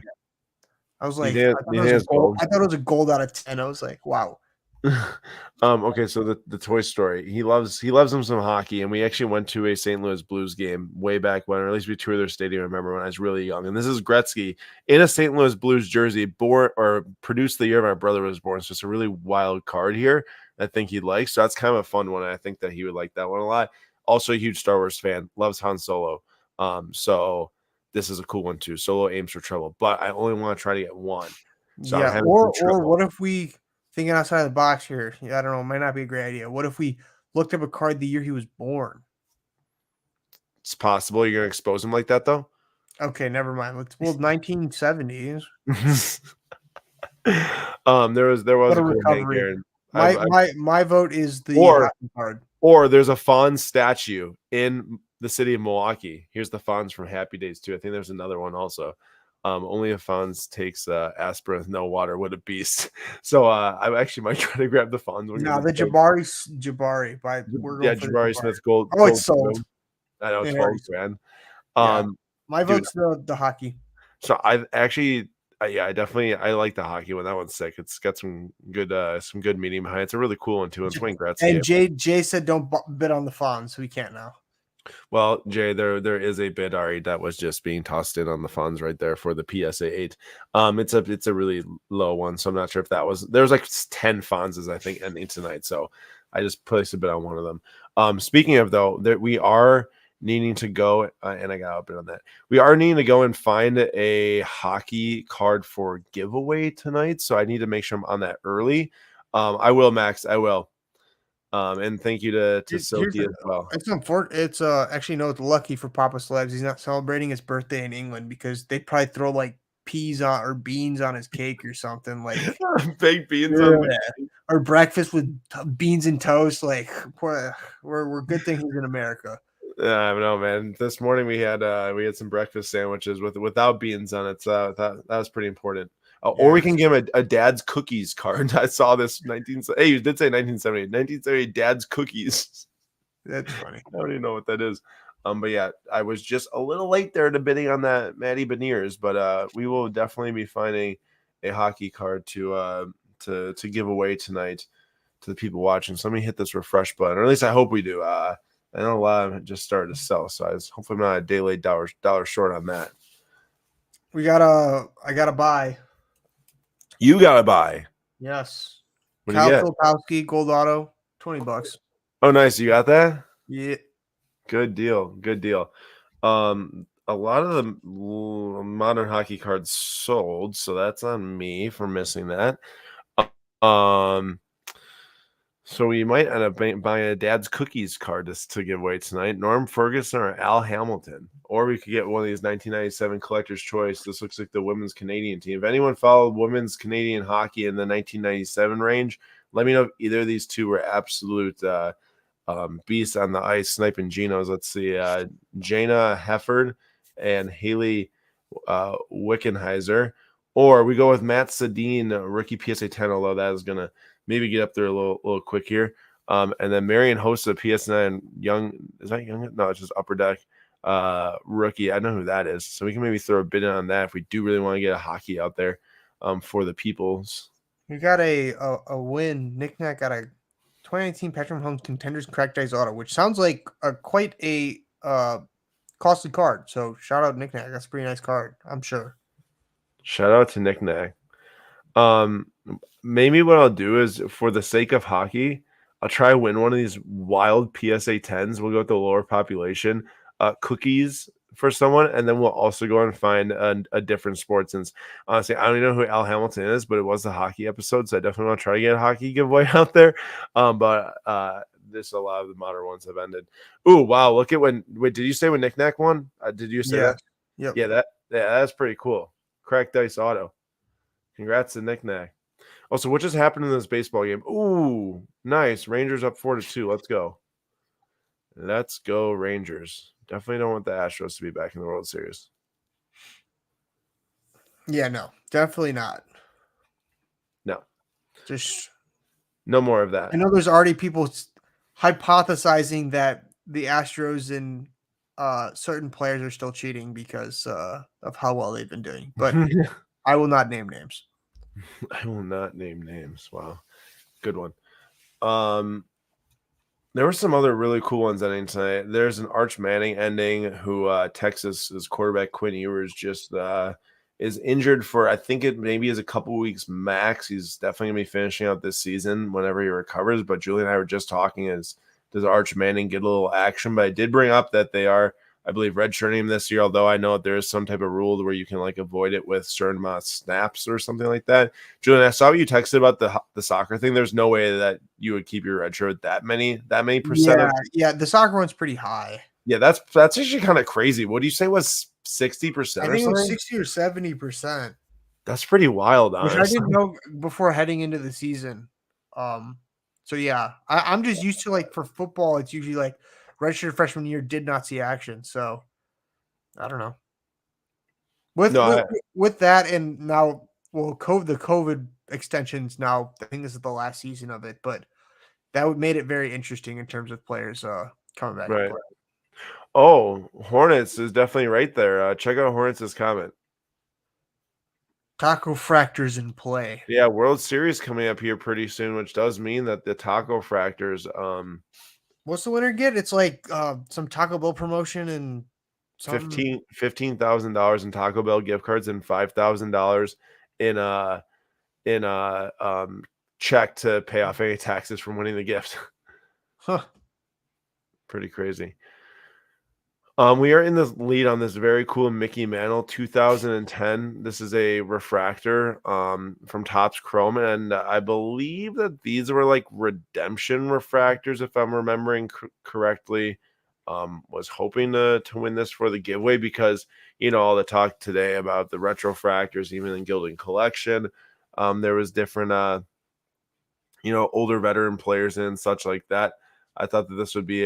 I was like, I thought it was a gold out of 10. I was like, wow. Okay, so the Toy Story, he loves him some hockey, and we actually went to a St. Louis Blues game way back when, or at least we toured their stadium. I remember when I was really young, and this is Gretzky in a St. Louis Blues jersey, born or produced the year my brother was born. So it's a really wild card here. I think he'd like. So that's kind of a fun one. And I think that he would like that one a lot. Also, a huge Star Wars fan, loves Han Solo. So this is a cool one too. Solo aims for trouble, but I only want to try to get one. So I'm Yeah, having or some trouble. what if we thinking outside the box here? I don't know. It might not be a great idea. What if we looked up a card the year he was born? It's possible you're gonna expose him like that though. Okay, never mind. 1970s. There was What a a cool Hank recovery. Aaron. My vote is the Or hockey card. or there's a Fonz statue in the city of Milwaukee. Here's the Fonz from Happy Days too. I think there's another one also. Only if Fonz takes aspirin with no water, what a beast. So I actually might try to grab the Fonz one. No, the Jabari. We're going for Jabari Smith gold. Oh, it's sold. I know, It 12 is. grand. Yeah. My dude, vote's the hockey. So I actually, I definitely like the hockey one. That one's sick. It's got some good meaning behind it. It's a really cool one too. And Swing Gratz. And Jay said don't bid on the Fonz, so we can't now. Well, Jay, there is a bid already that was just being tossed in on the Fonz right there for the PSA 8. It's a really low one, so I'm not sure if that was. There was like 10 Fonzes I think ending tonight, so I just placed a bid on one of them. Speaking of though, that we are needing to go, and I got a bit on that. We are needing to go and find a hockey card for giveaway tonight, so I need to make sure I'm on that early. I will, Max. I will. And thank you to Silky as well. It's unfortunate. It's actually no, it's lucky for Papa Celebs. He's not celebrating his birthday in England because they probably throw like peas on or beans on his cake or something like baked beans on or breakfast with beans and toast. Like we're good things in America. I don't know, man. This morning we had some breakfast sandwiches without beans on it. So that was pretty important. Or we can give him a dad's cookies card. I saw this Hey, you did say 1970. 1970 dad's cookies. That's funny. I don't even know what that is. But yeah, I was just a little late there to bidding on that Matty Beniers, but we will definitely be finding a hockey card to give away tonight to the people watching. So let me hit this refresh button, or at least I hope we do. I know a lot of them just started to sell, so hopefully I'm not a day late, dollar short on that. I gotta buy. You gotta buy. Yes. What do you get? Filipowski, gold auto, $20. Oh, nice. You got that? Yeah. Good deal. A lot of the modern hockey cards sold, so that's on me for missing that. So we might end up buying a dad's cookies card to give away tonight. Norm Ferguson or Al Hamilton. Or we could get one of these 1997 Collector's Choice. This looks like the women's Canadian team. If anyone followed women's Canadian hockey in the 1997 range, let me know if either of these two were absolute beasts on the ice, sniping Genos. Let's see. Jana Hefford and Haley Wickenheiser. Or we go with Matt Sedin, rookie PSA 10, although that is going to maybe get up there a little quick here. And then Marion Hossa, PS9, Young. Is that Young? No, it's just Upper Deck rookie. I know who that is. So we can maybe throw a bid in on that if we do really want to get a hockey out there for the peoples. We got a win. Nick Knack got a 2019 Patrick Mahomes Contenders Cracked Ice Auto, which sounds like quite a costly card. So shout out Nick Knack. That's a pretty nice card, I'm sure. Shout out to Nick Knack. Maybe what I'll do is, for the sake of hockey, I'll try to win one of these wild PSA 10s. We'll go with the lower population cookies for someone, and then we'll also go and find a different sport. Since honestly, I don't even know who Al Hamilton is, but it was the hockey episode, so I definitely want to try to get a hockey giveaway out there. But this a lot of the modern ones have ended. Ooh, wow! Look at wait, did you say when Nick Knack won? Did you say that? Yep. Yeah, that's pretty cool. Cracked Dice Auto. Congrats to Nick Knack. Also, what just happened in this baseball game? Ooh, nice. Rangers up 4-2. Let's go. Let's go, Rangers. Definitely don't want the Astros to be back in the World Series. Yeah, no, definitely not. No. Just no more of that. I know there's already people hypothesizing that the Astros and certain players are still cheating because of how well they've been doing. But I will not name names. I will not name names. Wow. Good one. There were some other really cool ones ending tonight. There's an Arch Manning ending who Texas's quarterback Quinn Ewers just is injured for, I think it maybe is a couple weeks max. He's definitely going to be finishing out this season whenever he recovers. But Julian and I were just talking, does Arch Manning get a little action? But I did bring up that they are I believe, redshirting him this year, although I know there is some type of rule where you can like avoid it with certain amount of snaps or something like that. Julian, I saw what you texted about the soccer thing. There's no way that you would keep your redshirt with that many percent of. Yeah, the soccer one's pretty high. Yeah, that's actually kind of crazy. What do you say was 60% I or think it was something? 60 or 70%, That's pretty wild, which honestly. I didn't know before heading into the season. So yeah, I'm just used to like for football, it's usually like redshirt freshman year did not see action. So I don't know. With that and now, well, the COVID extensions now. I think this is the last season of it, but that would made it very interesting in terms of players coming back. Right. Oh, Hornets is definitely right there. Check out Hornets' comment. Taco Fractors in play. Yeah, World Series coming up here pretty soon, which does mean that the Taco Fractors. What's the winner get? It's like some Taco Bell promotion and $15,000 in Taco Bell gift cards and $5,000 in a check to pay off any taxes from winning the gift. Huh. Pretty crazy. We are in the lead on this very cool Mickey Mantle 2010. This is a refractor from Topps Chrome, and I believe that these were like redemption refractors, if I'm remembering correctly. Was hoping to win this for the giveaway because, you know, all the talk today about the retrofractors, even in Gilding Collection, there was different, older veteran players and such like that. I thought that this would be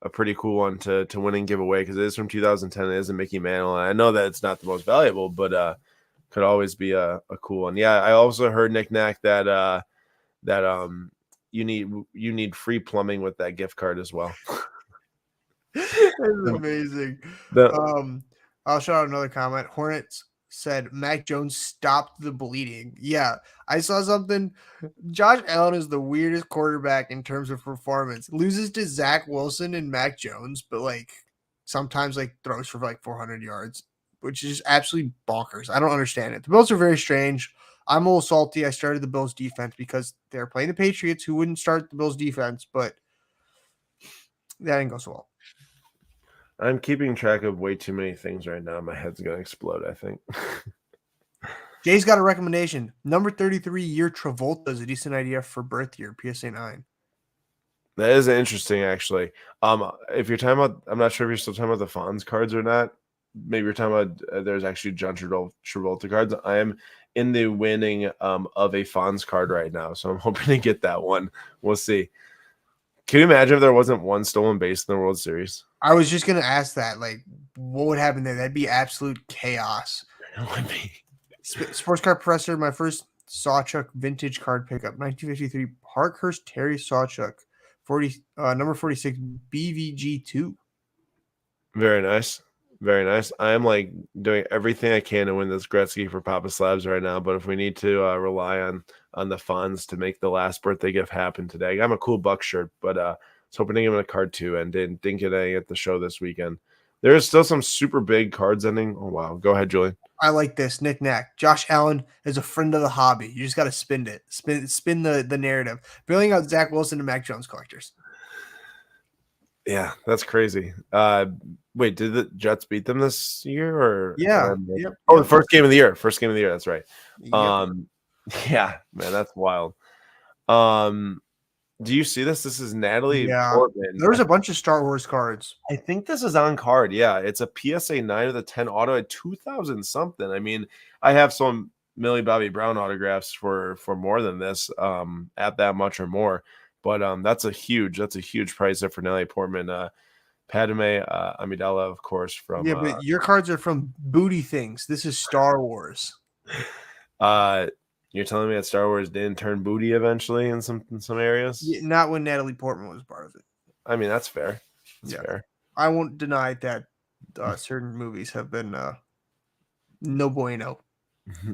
a pretty cool one to win and give away because it is from 2010. It is a Mickey Mantle. And I know that it's not the most valuable, but could always be a cool one. Yeah, I also heard Nick Knack that you need free plumbing with that gift card as well. That's amazing. I'll shout out another comment. Hornets said Mac Jones stopped the bleeding. Yeah, I saw something. Josh Allen is the weirdest quarterback in terms of performance. Loses to Zach Wilson and Mac Jones, but like sometimes like throws for like 400 yards, which is absolutely bonkers. I don't understand it. The Bills are very strange. I'm a little salty. I started the Bills defense because they're playing the Patriots, who wouldn't start the Bills defense, but that didn't go so well. I'm keeping track of way too many things right now. My head's going to explode, I think. Jay's got a recommendation. Number 33 year Travolta is a decent idea for birth year, PSA 9. That is interesting, actually. If you're talking about, I'm not sure if you're still talking about the Fonz cards or not. Maybe you're talking about there's actually John Travolta cards. I am in the winning of a Fonz card right now, so I'm hoping to get that one. We'll see. Can you imagine if there wasn't one stolen base in the World Series? I was just going to ask that. Like, what would happen there? That'd be absolute chaos. It would be. Sports Card Professor, my first Sawchuk vintage card pickup, 1953 Parkhurst Terry Sawchuk, number 46 BVG2. Very nice. Very nice. I am like doing everything I can to win this Gretzky for Papa Slabs right now. But if we need to rely on the funds to make the last birthday gift happen today, I got a cool Buck shirt, but I was hoping to give him a card too, and didn't get any at the show this weekend. There is still some super big cards ending. Oh wow, go ahead, Julian. I like this. Nick Knack. Josh Allen is a friend of the hobby. You just got to spin it. Spin the narrative. Bailing out Zach Wilson and Mac Jones collectors. Yeah, that's crazy. Wait, did the Jets beat them this year or? Yeah. The first game of the year. First game of the year. That's right. Yep. Yeah, man, that's wild. Do you see this? This is Natalie Portman. There was a bunch of Star Wars cards. I think this is on card. Yeah, it's a PSA 9 of the 10 auto at 2000 something. I mean, I have some Millie Bobby Brown autographs for more than this, at that much or more. But that's a huge price there for Natalie Portman. Padme Amidala, of course, from but your cards are from Booty Things. This is Star Wars. You're telling me that Star Wars didn't turn booty eventually in some areas? Yeah, not when Natalie Portman was part of it. I mean, that's fair. That's fair. I won't deny that certain movies have been no bueno.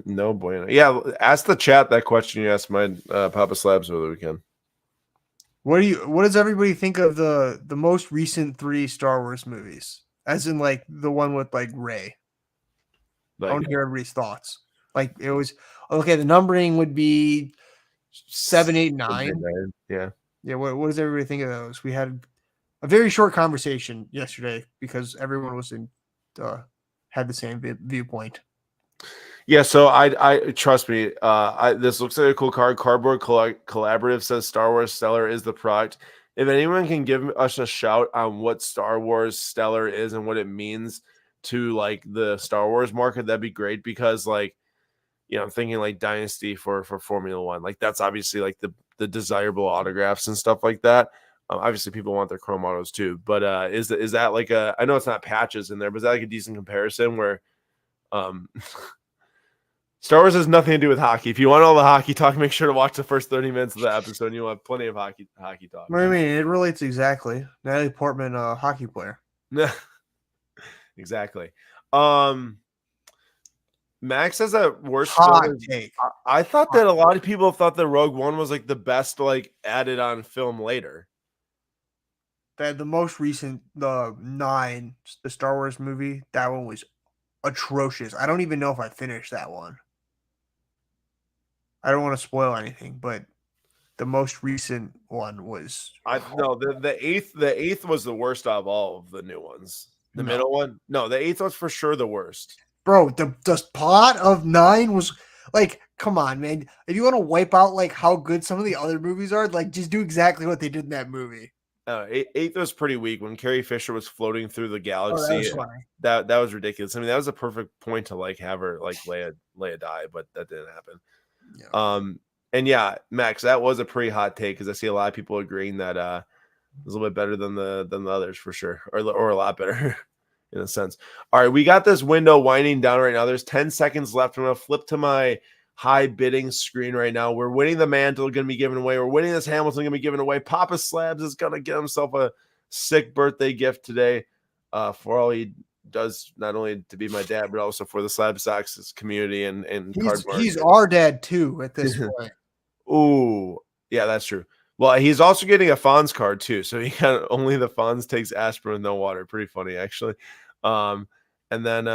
No bueno. Yeah, ask the chat that question you asked my Papa Slabs over the weekend. What does everybody think of the most recent 3 Star Wars movies? As in like the one with like Rey. I want to hear everybody's thoughts. Like it was okay, the numbering would be 7, 8, 9. Yeah. Yeah, what does everybody think of those? We had a very short conversation yesterday because everyone was had the same viewpoint. Yeah, so I trust me. This looks like a cool card. Cardboard Collaborative says Star Wars Stellar is the product. If anyone can give us a shout on what Star Wars Stellar is and what it means to like the Star Wars market, that'd be great. Because like, I'm thinking like Dynasty for Formula One. Like that's obviously like the desirable autographs and stuff like that. Obviously, people want their chrome autos too. But is that like I know it's not patches in there, but is that like a decent comparison where Star Wars has nothing to do with hockey. If you want all the hockey talk, make sure to watch the first 30 minutes of the episode. And you'll have plenty of hockey talk. What do you mean? It relates exactly. Natalie Portman, hockey player. Exactly. Max has that worst take. I thought that a lot of people thought that Rogue One was like the best like added on film later. That the most recent, the 9, the Star Wars movie, that one was atrocious. I don't even know if I finished that one. I don't want to spoil anything, but the most recent one was. The eighth was the worst of all of the new ones. The middle one, no, the 8th was for sure the worst. Bro, the plot of 9 was like, come on, man. If you want to wipe out like how good some of the other movies are, like just do exactly what they did in that movie. 8th was pretty weak when Carrie Fisher was floating through the galaxy. That was ridiculous. I mean, that was a perfect point to like have her like Leia die, but that didn't happen. Yeah. And yeah, Max, that was a pretty hot take because I see a lot of people agreeing that it was a little bit better than the others for sure, or a lot better in a sense. All right, we got this window winding down right now. There's 10 seconds left. I'm gonna flip to my high bidding screen right now. We're winning the mantle, going to be given away. We're winning this Hamilton, going to be given away. Papa Slabs is going to get himself a sick birthday gift today for all he does, not only to be my dad, but also for the Slab Stocks community and he's our dad too at this point. Ooh, yeah, that's true. Well, he's also getting a Fonz card too, so he got only the Fonz takes aspirin with no water. Pretty funny, actually. And then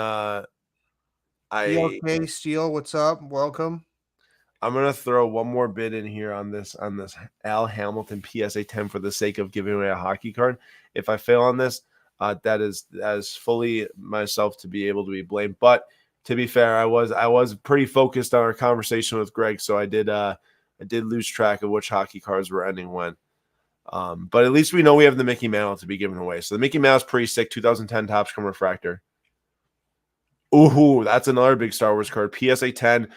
okay, Steele, what's up? Welcome. I'm gonna throw one more bid in here on this Al Hamilton PSA 10 for the sake of giving away a hockey card. If I fail on this, that is fully myself to be able to be blamed. But to be fair, I was pretty focused on our conversation with Greg, so I did lose track of which hockey cards were ending when. But at least we know we have the Mickey Mantle to be given away. So the Mickey Mantle's pretty sick. 2010 Topps Chrome Refractor. Ooh, that's another big Star Wars card. PSA 10.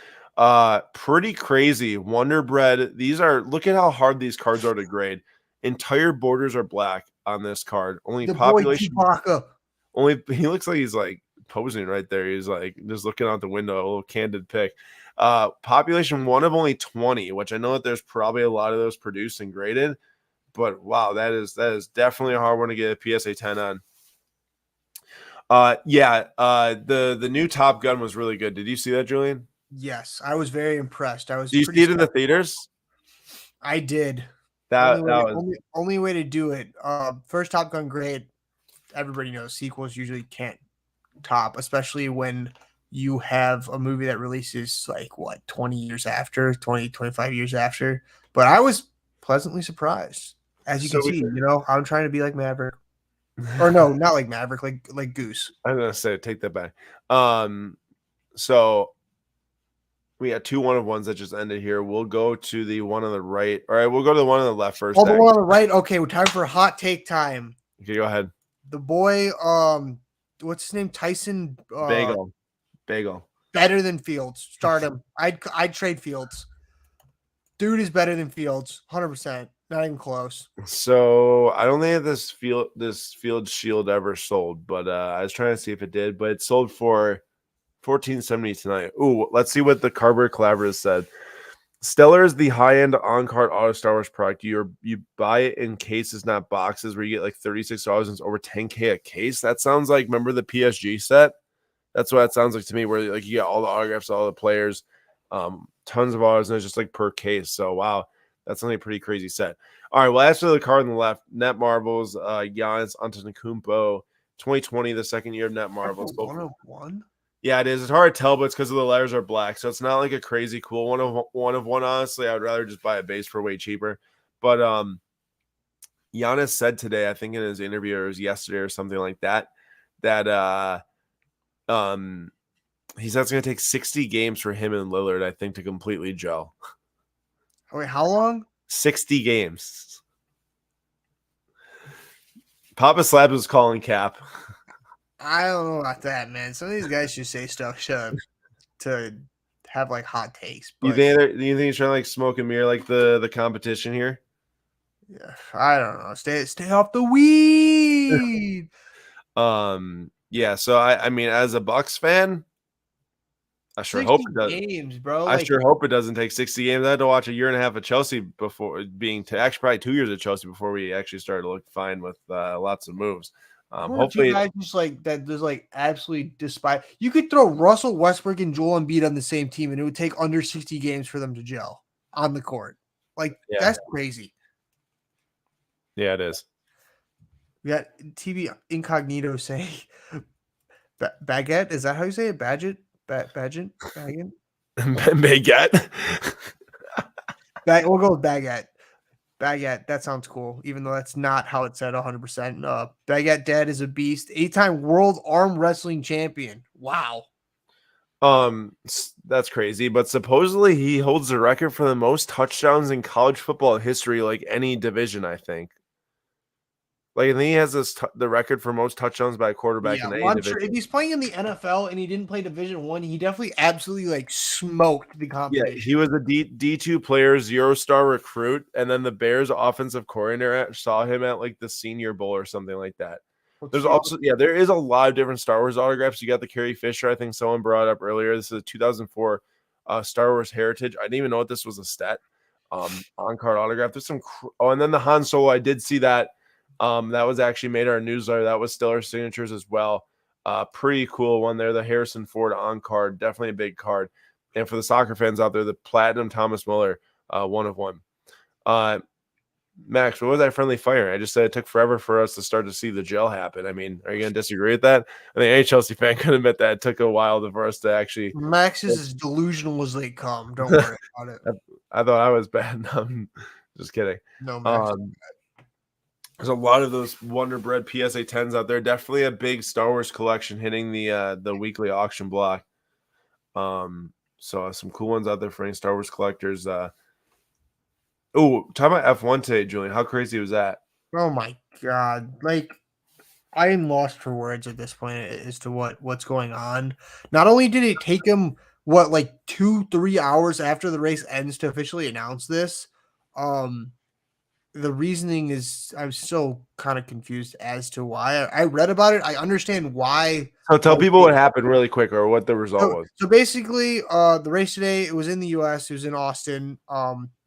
Pretty crazy. Wonder Bread. Look at how hard these cards are to grade. Entire borders are black on this card. Only the population. He looks like he's like posing right there. He's like just looking out the window, a little candid pic. Population 1 of only 20, which I know that there's probably a lot of those produced and graded. But wow, that is definitely a hard one to get a PSA 10 on. The new Top Gun was really good. Did you see that, Julian? Yes, I was very impressed. Did you see it in the theaters? I did. That only way to do it. First Top Gun, great. Everybody knows sequels usually can't top, especially when you have a movie that releases like 20 years after, 25 years after. But I was pleasantly surprised. As you can see, I'm trying to be like Maverick. Or no, not like Maverick, like Goose. I'm gonna say take that back. So we had 2 1-of-1s that just ended here. We'll go to the one on the right. All right, we'll go to the one on the left first. Oh, the one on the right. Okay, we're time for hot take time. Okay, go ahead. The boy, what's his name? Tyson Bagel. Better than Fields. Start him. I'd trade Fields. Dude is better than Fields, 100%. Not even close. So I don't think this field shield ever sold, but I was trying to see if it did, but it sold for $14.70 tonight. Ooh, let's see what the Cardboard Collaborative said. Stellar is the high-end on-card auto Star Wars product. You buy it in cases, not boxes, where you get like $36 and it's over $10K a case. That sounds like, remember the PSG set? That's what it sounds like to me, where like you get all the autographs, all the players, tons of autos, and it's just like per case. So wow, that's only a pretty crazy set. All right, well, as for the card on the left, Net Marbles, Giannis Antetokounmpo, 2020, the second year of Net Marbles. 101? Yeah, it is. It's hard to tell, but it's because of the letters are black, so it's not like a crazy cool one of one. Honestly, I would rather just buy a base for way cheaper. But Giannis said today, I think in his interview, or it was yesterday or something like that, that he said it's going to take 60 games for him and Lillard, I think, to completely gel. Wait, how long? 60 games. Papa Slabs was calling cap. I don't know about that, man. Some of these guys should say stuff to have like hot takes. But You think he's trying to like smoke a mirror like the competition here? yeah, I don't know. Stay off the weed. Yeah. So I mean, as a Bucks fan, I sure hope it does. Games, bro. I sure hope it doesn't take 60 games. I had to watch a year and a half of Chelsea before actually probably 2 years of Chelsea before we actually started to look fine with lots of moves. Hopefully, you guys just like that. There's like absolutely despite. You could throw Russell Westbrook and Joel Embiid on the same team, and it would take under 60 games for them to gel on the court. Like that's crazy. Yeah, it is. We got TV Incognito saying baguette. Is that how you say it? Baguette? Baguette? Baguette. We'll go with baguette. Baguette. That sounds cool, even though that's not how it's said 100%. Baguette Dad is a beast. 8-time world arm wrestling champion. Wow. That's crazy. But supposedly he holds the record for the most touchdowns in college football history, like any division, I think. Like, I think he has the record for most touchdowns by a quarterback in any division. Sure. If he's playing in the NFL and he didn't play Division I, he definitely absolutely like smoked the competition. Yeah, he was a D2 player, 0-star recruit, and then the Bears offensive coordinator saw him at like the Senior Bowl or something like that. There's also there is a lot of different Star Wars autographs. You got the Carrie Fisher, I think someone brought up earlier. This is a 2004 Star Wars Heritage. I didn't even know what this was a stat. On-card autograph. There's some and then the Han Solo, I did see that. That was actually made our newsletter. That was Stellar Signatures as well. Pretty cool one there. The Harrison Ford on card, definitely a big card. And for the soccer fans out there, the Platinum Thomas Muller, 1 of 1. Max, what was that friendly fire? I just said it took forever for us to start to see the gel happen. I mean, are you going to disagree with that? I think any Chelsea fan could admit that it took a while for us to actually. Max is as delusional as they come. Don't worry about it. I thought I was bad. Just kidding. No, Max. There's a lot of those Wonder Bread PSA 10s out there. Definitely a big Star Wars collection hitting the weekly auction block. So some cool ones out there for any Star Wars collectors. Talk about F1 today, Julian. How crazy was that? Oh my God. Like, I am lost for words at this point as to what's going on. Not only did it take him, 2-3 hours after the race ends to officially announce this, the reasoning is I'm still kind of confused as to why. I read about it. I understand why. So tell people what happened really quick or what the result was. So basically, the race today, it was in the U.S. It was in Austin.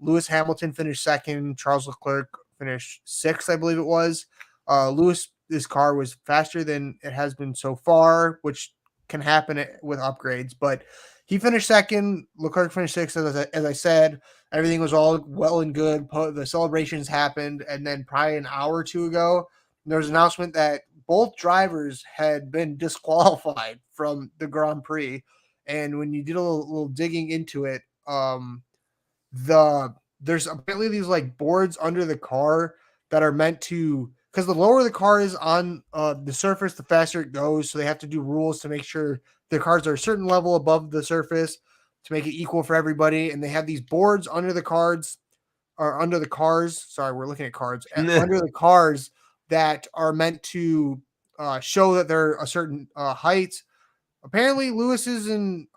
Lewis Hamilton finished second. Charles Leclerc finished sixth, I believe it was. Lewis's car was faster than it has been so far, which can happen with upgrades. But he finished second. Leclerc finished sixth, as I said. Everything was all well and good. The celebrations happened. And then probably an hour or two ago, there was an announcement that both drivers had been disqualified from the Grand Prix. And when you did a little digging into it, there's apparently these like boards under the car that are meant to, because the lower the car is on the surface, the faster it goes. So they have to do rules to make sure the cars are a certain level above the surface to make it equal for everybody. And they have these boards under the cars. Sorry, we're looking at cards. Under the cars that are meant to show that they're a certain height. Apparently, Lewis's and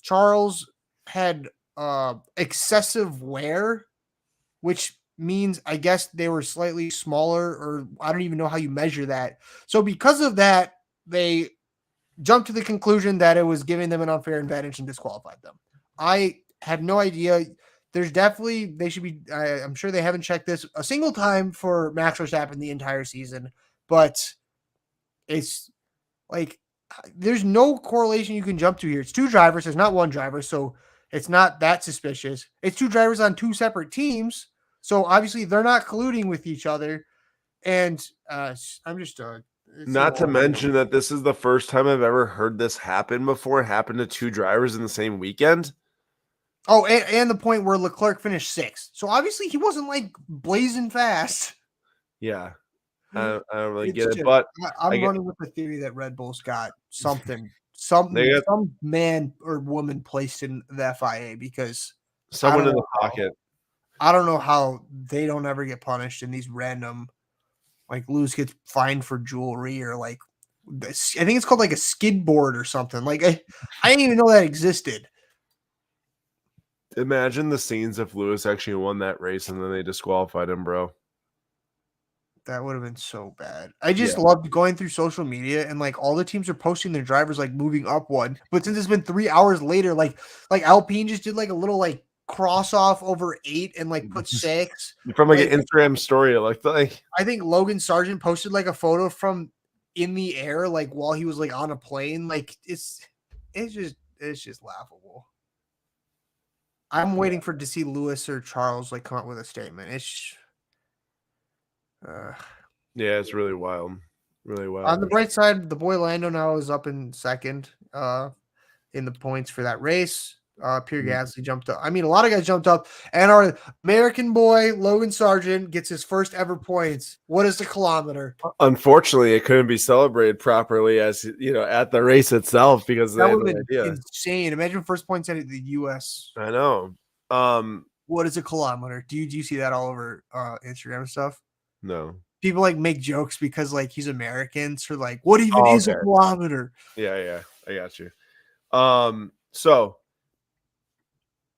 Charles had excessive wear, which means I guess they were slightly smaller, or I don't even know how you measure that. So because of that, they jumped to the conclusion that it was giving them an unfair advantage and disqualified them. I have no idea. There's definitely, they should be, I'm sure they haven't checked this a single time for Max Verstappen the entire season, but it's like, there's no correlation you can jump to here. It's two drivers. There's not one driver. So it's not that suspicious. It's two drivers on two separate teams. So obviously they're not colluding with each other. And I'm just, not to mention that this is the first time I've ever heard this happen before. It happened to two drivers in the same weekend. Oh, and the point where Leclerc finished sixth. So obviously he wasn't like blazing fast. Yeah. I don't really It's get it, just, but I'm get running with the theory that Red Bull's got something, they got some man or woman placed in the FIA because someone in the pocket. I don't know how they don't ever get punished in these random, like Lewis gets fined for jewelry or like this. I think it's called like a skid board or something. Like I didn't even know that existed. Imagine the scenes if Lewis actually won that race and then they disqualified him, bro. That would have been so bad. I just loved going through social media and like all the teams are posting their drivers like moving up one. But since it's been 3 hours later, like Alpine just did like a little like cross off over 8 and like put 6 from like an Instagram story. Like I think Logan Sargent posted like a photo from in the air, like while he was like on a plane. Like it's just laughable. I'm waiting to see Lewis or Charles like come up with a statement. yeah, it's really wild. Really wild. On the bright side, the boy Lando now is up in second in the points for that race. Pierre Gasly jumped up. I mean, a lot of guys jumped up, and our American boy Logan Sargent gets his first ever points. What is the kilometer? Unfortunately, it couldn't be celebrated properly as at the race itself because that would have been insane. Imagine first points at the U.S. I know. What is a kilometer? Do you see that all over Instagram and stuff? No. People like make jokes because like he's American, so like, what even is a kilometer? Yeah, I got you. So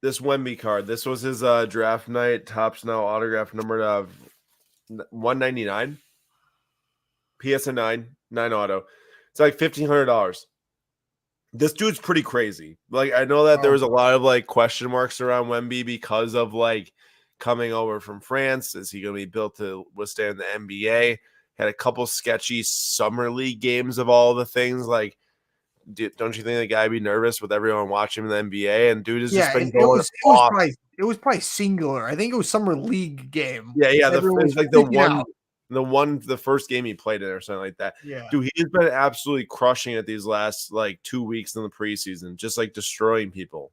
this Wemby card, this was his draft night Topps Now autograph number of 199. PSA 9 auto. It's like $1,500. This dude's pretty crazy. Like I know that there was a lot of like question marks around Wemby because of like coming over from France. Is he going to be built to withstand the NBA? Had a couple sketchy summer league games of all the things. Like, don't you think the guy be nervous with everyone watching the NBA? And dude has just been going off. It was probably singular. I think it was summer league game. Yeah. It was like the first game he played in or something like that. Yeah. Dude, he's been absolutely crushing it these last like 2 weeks in the preseason, just like destroying people.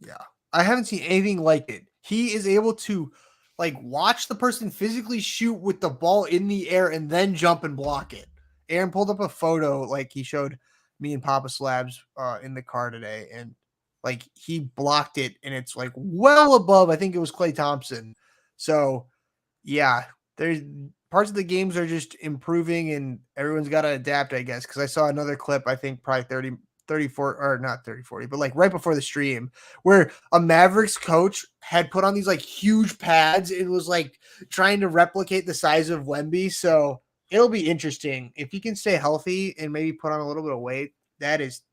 Yeah. I haven't seen anything like it. He is able to like watch the person physically shoot with the ball in the air and then jump and block it. Aaron pulled up a photo, like he showed me and Papa Slabs in the car today, and like he blocked it and it's like well above, I think it was Klay Thompson. So yeah, there's parts of the games are just improving and everyone's got to adapt, I guess. Cause I saw another clip, I think probably 34 or not 40, but like right before the stream where a Mavericks coach had put on these like huge pads and was like trying to replicate the size of Wemby. So it'll be interesting if he can stay healthy and maybe put on a little bit of weight.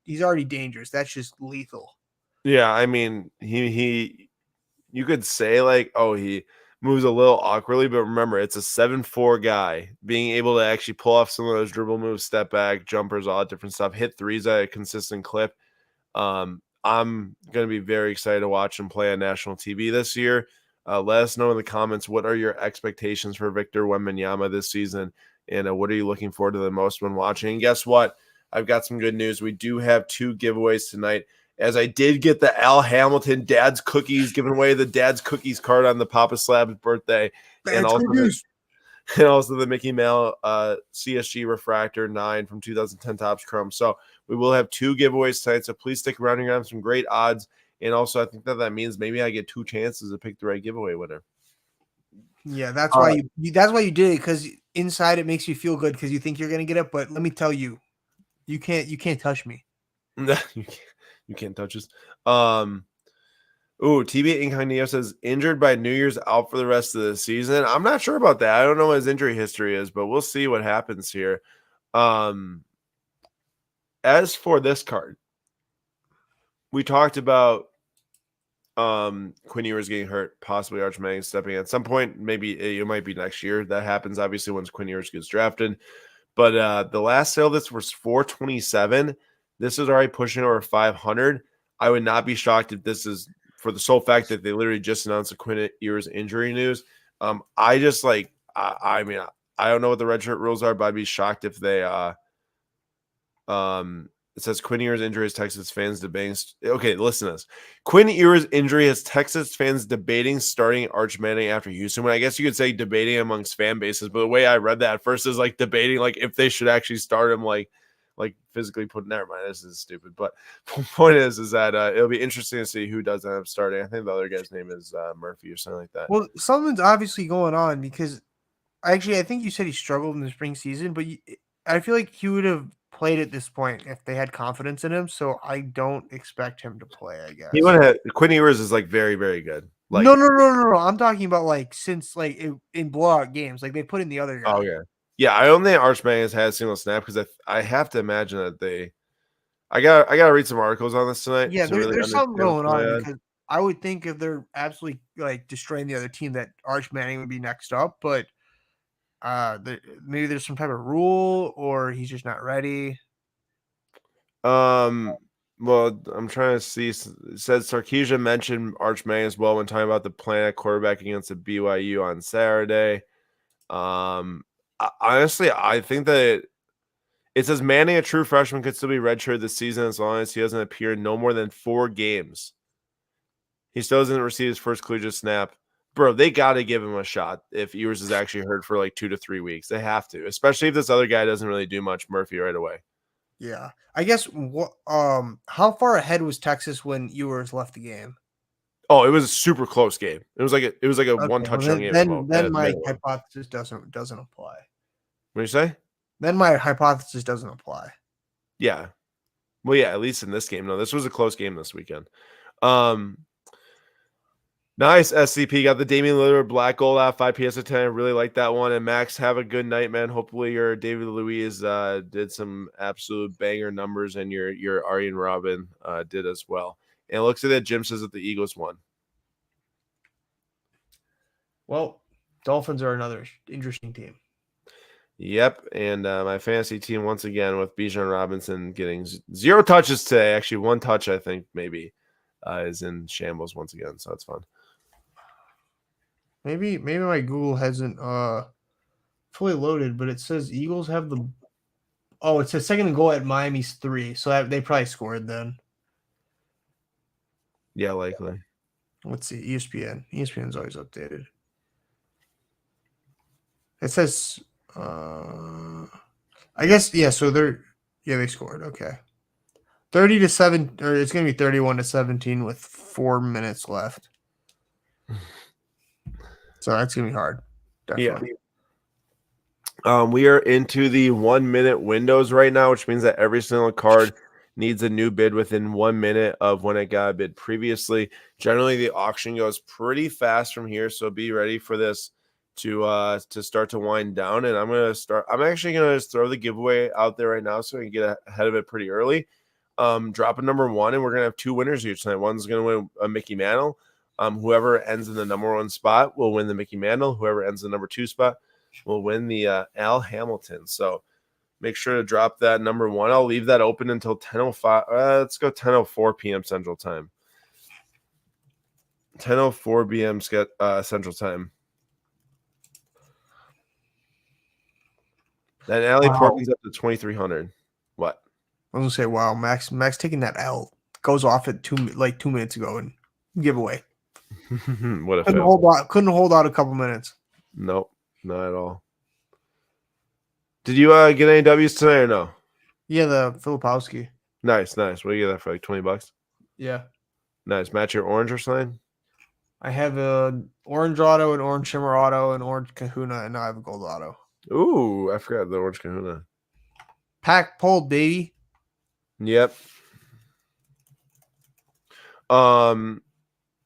He's already dangerous. That's just lethal. Yeah. I mean, you could say like, oh, he moves a little awkwardly, but remember, it's a 7'4" guy being able to actually pull off some of those dribble moves, step back, jumpers, all that different stuff, hit threes at a consistent clip. I'm going to be very excited to watch him play on national TV this year. Let us know in the comments, what are your expectations for Victor Wembanyama this season? And what are you looking forward to the most when watching? And guess what? I've got some good news. We do have 2 giveaways tonight. As I did get the Al Hamilton Dad's Cookies, giving away the Dad's Cookies card on the Papa Slab's birthday. And also the Mickey Mouse CSG Refractor 9 from 2010 Topps Chrome. So we will have 2 giveaways tonight. So please stick around. You're going to have some great odds. And also, I think that means maybe I get 2 chances to pick the right giveaway winner. Yeah, that's why you did it, because inside it makes you feel good because you think you're going to get it. But let me tell you, you can't touch me. You can't touch us. TB Incognito says injured by New Year's, out for the rest of the season. I'm not sure about that. I don't know what his injury history is, but we'll see what happens here. As for this card, we talked about Quinn Ewers getting hurt, possibly Arch Manning stepping in at some point. Maybe it might be next year. That happens obviously once Quinn Ewers gets drafted. But the last sale, this was $427. This is already pushing over 500. I would not be shocked if this is for the sole fact that they literally just announced the Quinn Ewers injury news. I just like, I mean, I don't know what the redshirt rules are, but I'd be shocked if they It says Quinn Ewers' injury has Texas fans debating. Okay, listen to this. Quinn Ewers' injury has Texas fans debating starting Arch Manning after Houston. When I guess you could say debating amongst fan bases, but the way I read that at first is like debating like if they should actually start him, like physically put. Never mind, this is stupid. But point is that it'll be interesting to see who does end up starting. I think the other guy's name is Murphy or something like that. Well, something's obviously going on because I think you said he struggled in the spring season, but I feel like he would have played at this point if they had confidence in him. So I don't expect him to play, I guess. He would have. Quinn Ewers is like very, very good. Like no. I'm talking about like since like in blowout games, like they put in the other guy. Oh yeah. Yeah, I don't think Arch Manning has had a single snap because I have to imagine that they. I gotta read some articles on this tonight. Yeah, there's something going on because I would think if they're absolutely like destroying the other team that Arch Manning would be next up, but maybe there's some type of rule or he's just not ready. Well, I'm trying to see. It says Sarkisian mentioned Arch Manning as well when talking about the plan at quarterback against the BYU on Saturday. Honestly, I think that it says Manning, a true freshman, could still be redshirted this season as long as he doesn't appear in no more than 4 games. He still doesn't receive his first collegiate snap. Bro, they got to give him a shot if Ewers is actually hurt for like 2 to 3 weeks. They have to, especially if this other guy doesn't really do much, Murphy, right away. Yeah. I guess how far ahead was Texas when Ewers left the game? Oh, it was a super close game. It was like a Okay, one touchdown game. Then my hypothesis doesn't apply. What do you say? Then my hypothesis doesn't apply. Yeah. Well, yeah, at least in this game. No, this was a close game this weekend. Nice, SCP. Got the Damian Lillard black gold out 5 PS of 10. I really like that one. And Max, have a good night, man. Hopefully your David Luiz did some absolute banger numbers and your Arjen Robin did as well. And it looks like that Jim says that the Eagles won. Well, Dolphins are another interesting team. Yep, and my fantasy team once again with Bijan Robinson getting 0 touches today. Actually, 1 touch, I think, maybe, is in shambles once again, so that's fun. Maybe my Google hasn't fully loaded, but it says Eagles have the. Oh, it says second and goal at Miami's 3, so they probably scored then. Yeah, likely. Let's see, ESPN. ESPN's always updated. It says, I guess, yeah. So they scored. Okay, 30-7, or it's gonna be 31-17 with 4 minutes left. So that's gonna be hard. Definitely. Yeah. We are into the 1 minute windows right now, which means that every single card needs a new bid within 1 minute of when it got a bid previously. Generally, the auction goes pretty fast from here, so be ready for this to start to wind down. And I'm actually gonna just throw the giveaway out there right now so we can get ahead of it pretty early. Drop a number 1, and we're gonna have 2 winners here tonight. One's gonna win a Mickey Mantle. Whoever ends in the number 1 spot will win the Mickey Mantle. Whoever ends in the number 2 spot will win the Al Hamilton. So make sure to drop that number 1. I'll leave that open until 10:05. Let's go 10:04 p.m. Central Time. 10:04 p.m. Central Time. Then Allie Parking's up to 2,300. What? I was gonna say, wow, Max taking that L goes off at 2 minutes ago and giveaway. What a couldn't hold out a couple minutes. Nope, not at all. Did you get any W's tonight or no? Yeah, the Filipowski. Nice. What do you get that for? Like $20? Yeah. Nice. Match your orange or something? I have an orange auto, an orange shimmer auto, an orange kahuna, and now I have a gold auto. Ooh, I forgot the orange kahuna. Pack pulled, baby. Yep.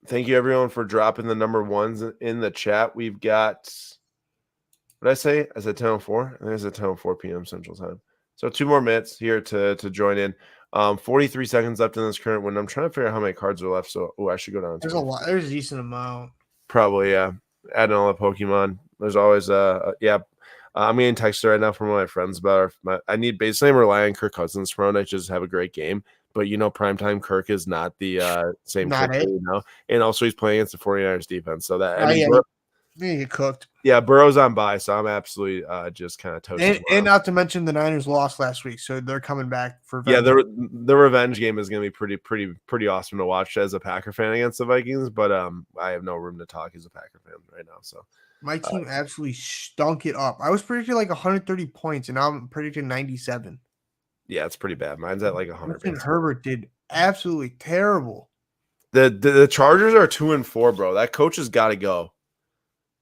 Thank you everyone for dropping the number 1s in the chat. We've got, what did I say? I said 10:04. I think it's at 10:04 p.m. Central Time. So 2 more minutes here to join in. 43 seconds left in this current window. I'm trying to figure out how many cards are left. So, I should go down. There's a lot. There's a decent amount. Probably, yeah. Adding all the Pokemon. There's always, yeah. I'm getting texted right now from one of my friends about I need basically I'm relying on Kirk Cousins tomorrow night to just have a great game. But, primetime Kirk is not the same not Kirk, and also he's playing against the 49ers defense. So that, They get cooked. Yeah, Burrow's on bye, so I'm absolutely just kind of toasted. And not to mention the Niners lost last week, so they're coming back for Yeah, vengeance. the revenge game is going to be pretty awesome to watch as a Packer fan against the Vikings. But I have no room to talk as a Packer fan right now. So my team absolutely stunk it up. I was predicting like 130 points, and now I'm predicting 97. yeah, it's pretty bad. Mine's at like 100. Justin Herbert did absolutely terrible. The Chargers are 2-4, bro. That coach has got to go.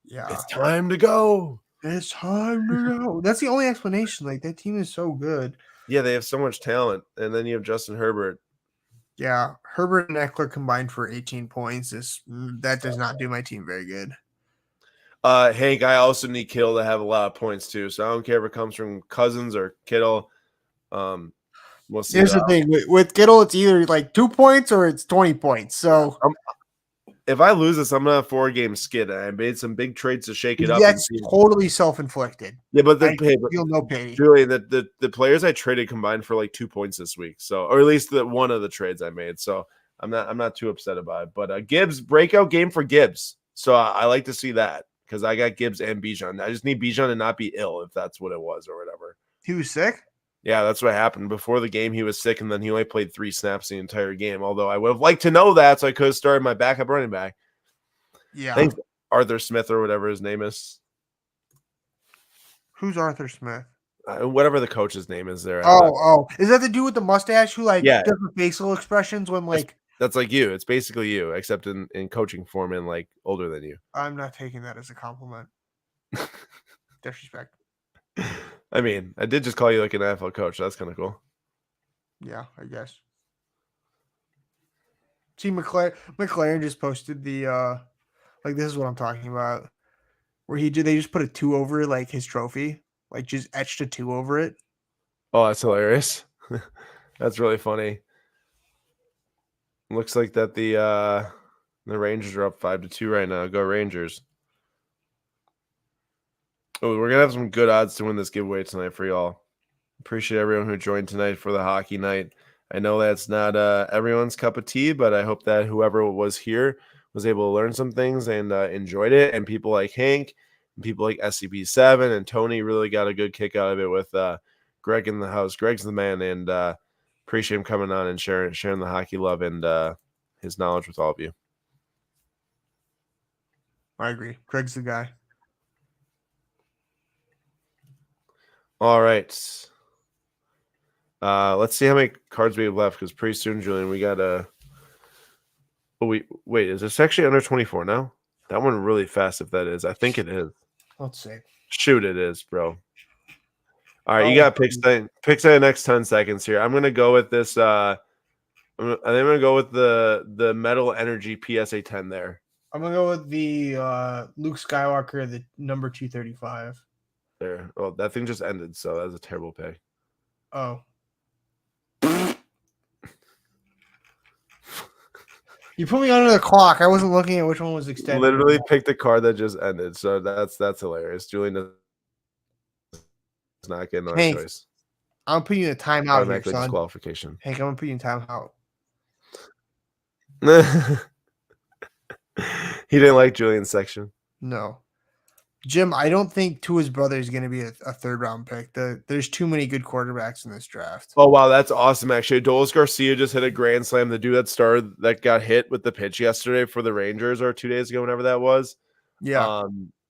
Yeah, it's time to go. It's time to go. That's the only explanation. Like, that team is so good. Yeah, they have so much talent, and then you have Justin Herbert. Yeah, Herbert and Eckler combined for 18 points. That does not do my team very good. Hank, I also need Kittle to have a lot of points too. So I don't care if it comes from Cousins or Kittle. We'll see. Here's the thing with Kittle, it's either like 2 points or it's 20 points. So if I lose this, I'm gonna have a 4-game skid. I made some big trades to shake it up. That's totally self-inflicted. Yeah, but I feel no pity. Julian, the players I traded combined for like 2 points this week. So, or at least one of the trades I made. So I'm not too upset about it. But Gibbs, breakout game for Gibbs. So I like to see that because I got Gibbs and Bijan. I just need Bijan to not be ill if that's what it was or whatever. He was sick? Yeah, that's what happened. Before the game, he was sick, and then he only played 3 snaps the entire game. Although I would have liked to know that, so I could have started my backup running back. Yeah. Thanks, Arthur Smith or whatever his name is. Who's Arthur Smith? Whatever the coach's name is there. Oh. Is that the dude with the mustache who does the facial expressions when That's like you. It's basically you, except in coaching form and like older than you. I'm not taking that as a compliment. Disrespect. I mean, I did just call you like an NFL coach. That's kind of cool. Yeah, I guess. See, McLaren just posted the this is what I'm talking about. Where they just put a 2 over like his trophy, like just etched a 2 over it. Oh, that's hilarious. That's really funny. Looks like that the Rangers are up 5-2 right now. Go Rangers. Oh, we're gonna have some good odds to win this giveaway tonight for y'all. Appreciate everyone who joined tonight for the hockey night. I know that's not everyone's cup of tea, but I hope that whoever was here was able to learn some things and enjoyed it. And people like Hank and people like SCP7 and Tony really got a good kick out of it with Greg in the house. Greg's the man, and appreciate him coming on and sharing the hockey love and his knowledge with all of you. I agree. Greg's the guy. All right. Let's see how many cards we have left because pretty soon, Julian, we got a. Oh, wait, is this actually under 24 now? That one really fast if that is. I think it is. Let's see. Shoot, it is, bro. All right, you got picks in the next 10 seconds here. I'm gonna go with this. I'm gonna go with the Metal Energy PSA 10 there. I'm gonna go with the Luke Skywalker, the number 235. There. Oh, that thing just ended, so that was a terrible pick. Oh. You put me under the clock. I wasn't looking at which one was extended. Literally picked the card that just ended, so that's hilarious. Julian does not get another choice. I'm gonna put you in a timeout here, son. Disqualification. Hank, I'm gonna put you in timeout. He didn't like Julian's section. No. Jim, I don't think Tua's brother is going to be a 3rd-round pick. There's too many good quarterbacks in this draft. Oh, wow. That's awesome, actually. Adolis Garcia just hit a grand slam. The dude that got hit with the pitch yesterday for the Rangers or 2 days ago, whenever that was. Yeah.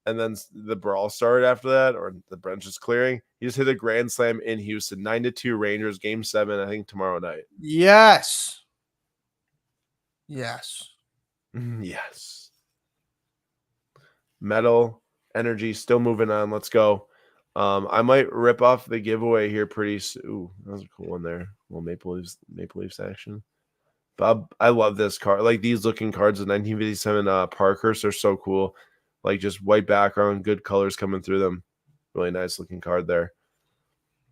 And then the brawl started after that, or the bench is clearing. He just hit a grand slam in Houston. 9-2 Rangers, game 7, I think, tomorrow night. Yes. Yes. Yes. Metal Energy still moving on. Let's go. I might rip off the giveaway here pretty soon. Ooh, that was a cool one there. Well, Maple Leafs action. Bob, I love this card. Like these looking cards, the 1957 Parkhurst are so cool. Like just white background, good colors coming through them. Really nice looking card there.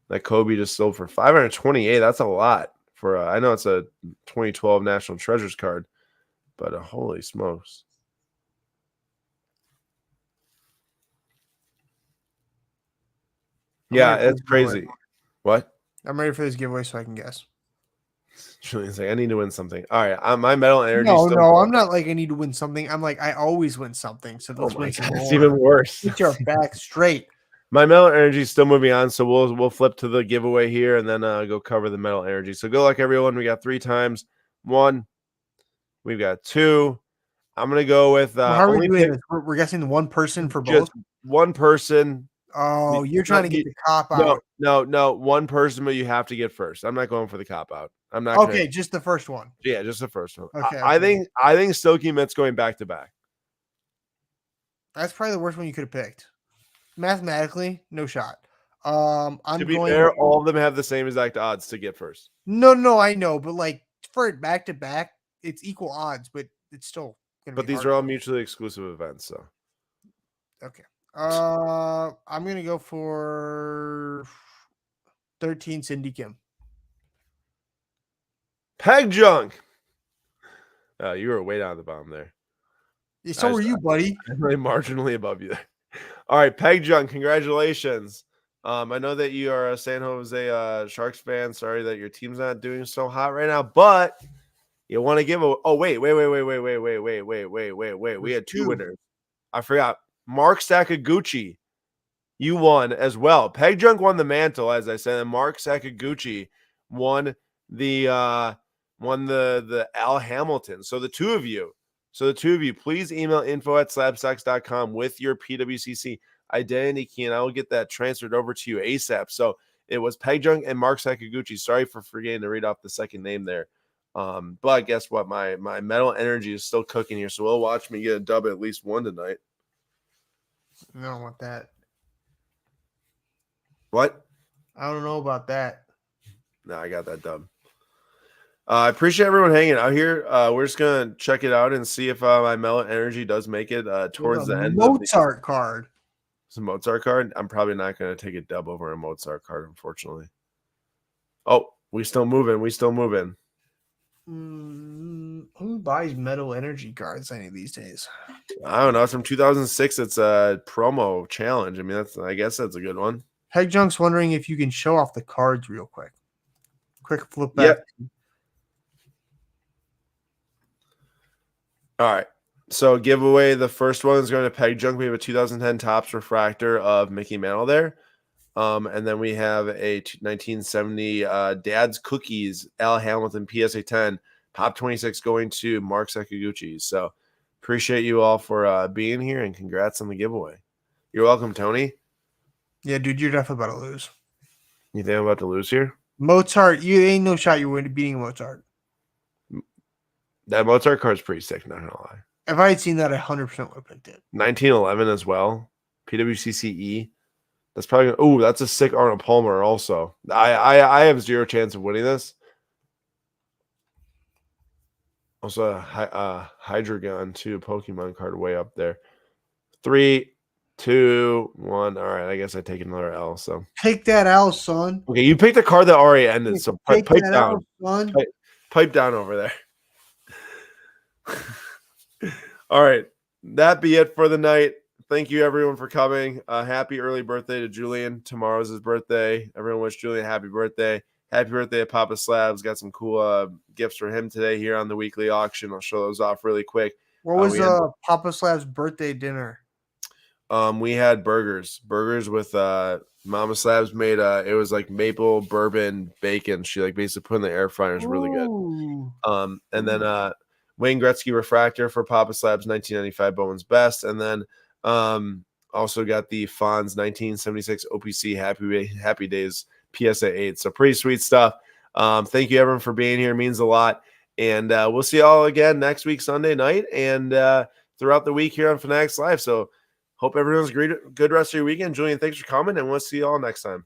That Kobe just sold for $528. That's a lot for. I know it's a 2012 National Treasures card, but holy smokes. Yeah, it's crazy. What? I'm ready for this giveaway so I can guess. Julian's like, I need to win something. All right, my metal energy. No, I'm not like I need to win something. I'm like I always win something. So let's win some more. It's even worse. Get your back straight. My metal energy is still moving on, so we'll flip to the giveaway here and then go cover the metal energy. So good luck, everyone. We got 3 times. 1, we've got 2. I'm gonna go with. How are we doing this? We're guessing the one person for both. One person. Oh, you're trying to get the cop out. No, one person, but you have to get first. I'm not going for the cop out. I'm not. Okay, just the first one. Yeah, just the first one. Okay. I think Stokey Mitts going back to back. That's probably the worst one you could have picked. Mathematically, no shot. I'm to be fair, all of them have the same exact odds to get first. No, I know, but like for it back to back, it's equal odds, but it's still. But these are all mutually exclusive events, so. Okay. I'm gonna go for 13 Cindy Kim. Peg junk. You were way down at the bottom there. Yeah, so were you, buddy. I'm really marginally above you there. All right, Peg junk. Congratulations. I know that you are a San Jose Sharks fan. Sorry that your team's not doing so hot right now, but you want to give a. Oh wait. We had 2 winners. I forgot. Mark Sakaguchi, you won as well. Peg junk won the mantle, as I said, and Mark Sakaguchi won the Al Hamilton. So the two of you, please email info@slabstocks.com with your PWCC identity key, and I will get that transferred over to you ASAP. So it was Peg junk and Mark Sakaguchi. Sorry for forgetting to read off the second name there. But guess what? My metal energy is still cooking here, so we'll watch me get a dub at least 1 tonight. I don't want that. What? I don't know about that. No, I got that dub. I appreciate everyone hanging out here. We're just gonna check it out and see if my metal energy does make it towards the end. Mozart card. It's a Mozart card. I'm probably not gonna take a dub over a Mozart card, unfortunately. Oh, we still moving. Who buys metal energy cards any of these days? I don't know. It's from 2006. It's a promo challenge. I mean, I guess that's a good one. Peg junk's wondering if you can show off the cards real quick. Quick flip back. Yep. All right. So giveaway, the first one is going to Peg junk. We have a 2010 Topps refractor of Mickey Mantle there. And then we have a 1970 Dad's Cookies Al Hamilton PSA 10 Pop 26 going to Mark Sakaguchi. So appreciate you all for being here, and congrats on the giveaway. You're welcome, Tony. Yeah, dude, you're definitely about to lose. You think I'm about to lose here? Mozart, you ain't no shot you're beating Mozart. That Mozart card's pretty sick, not gonna lie. If I had seen that, I 100% would have picked it. 1911 as well. PWCCE. That's probably. Oh, that's a sick Arnold Palmer also. I have 0 chance of winning this. Also, Hydreigon too, Pokemon card way up there. 3, 2, 1. All right, I guess I take another L. So take that L, son. Okay, you picked a card that already ended. So pipe down, L, son. Pipe down over there. All right, that be it for the night. Thank you, everyone, for coming. Happy early birthday to Julian. Tomorrow's his birthday. Everyone wish Julian a happy birthday. Happy birthday to Papa Slabs. Got some cool gifts for him today here on the weekly auction. I'll show those off really quick. What was Papa Slabs' birthday dinner? We had burgers with Mama Slabs made. It was like maple bourbon bacon. She like basically put in the air fryer. It was really good. And then Wayne Gretzky refractor for Papa Slabs 1995 Bowman's Best, and then also got the Fonz 1976 OPC Happy Days PSA 8. So pretty sweet stuff. Thank you everyone for being here. It means a lot. And we'll see you all again next week, Sunday night, and throughout the week here on Fanatics Live. So hope everyone's good rest of your weekend. Julian, thanks for coming, and we'll see you all next time.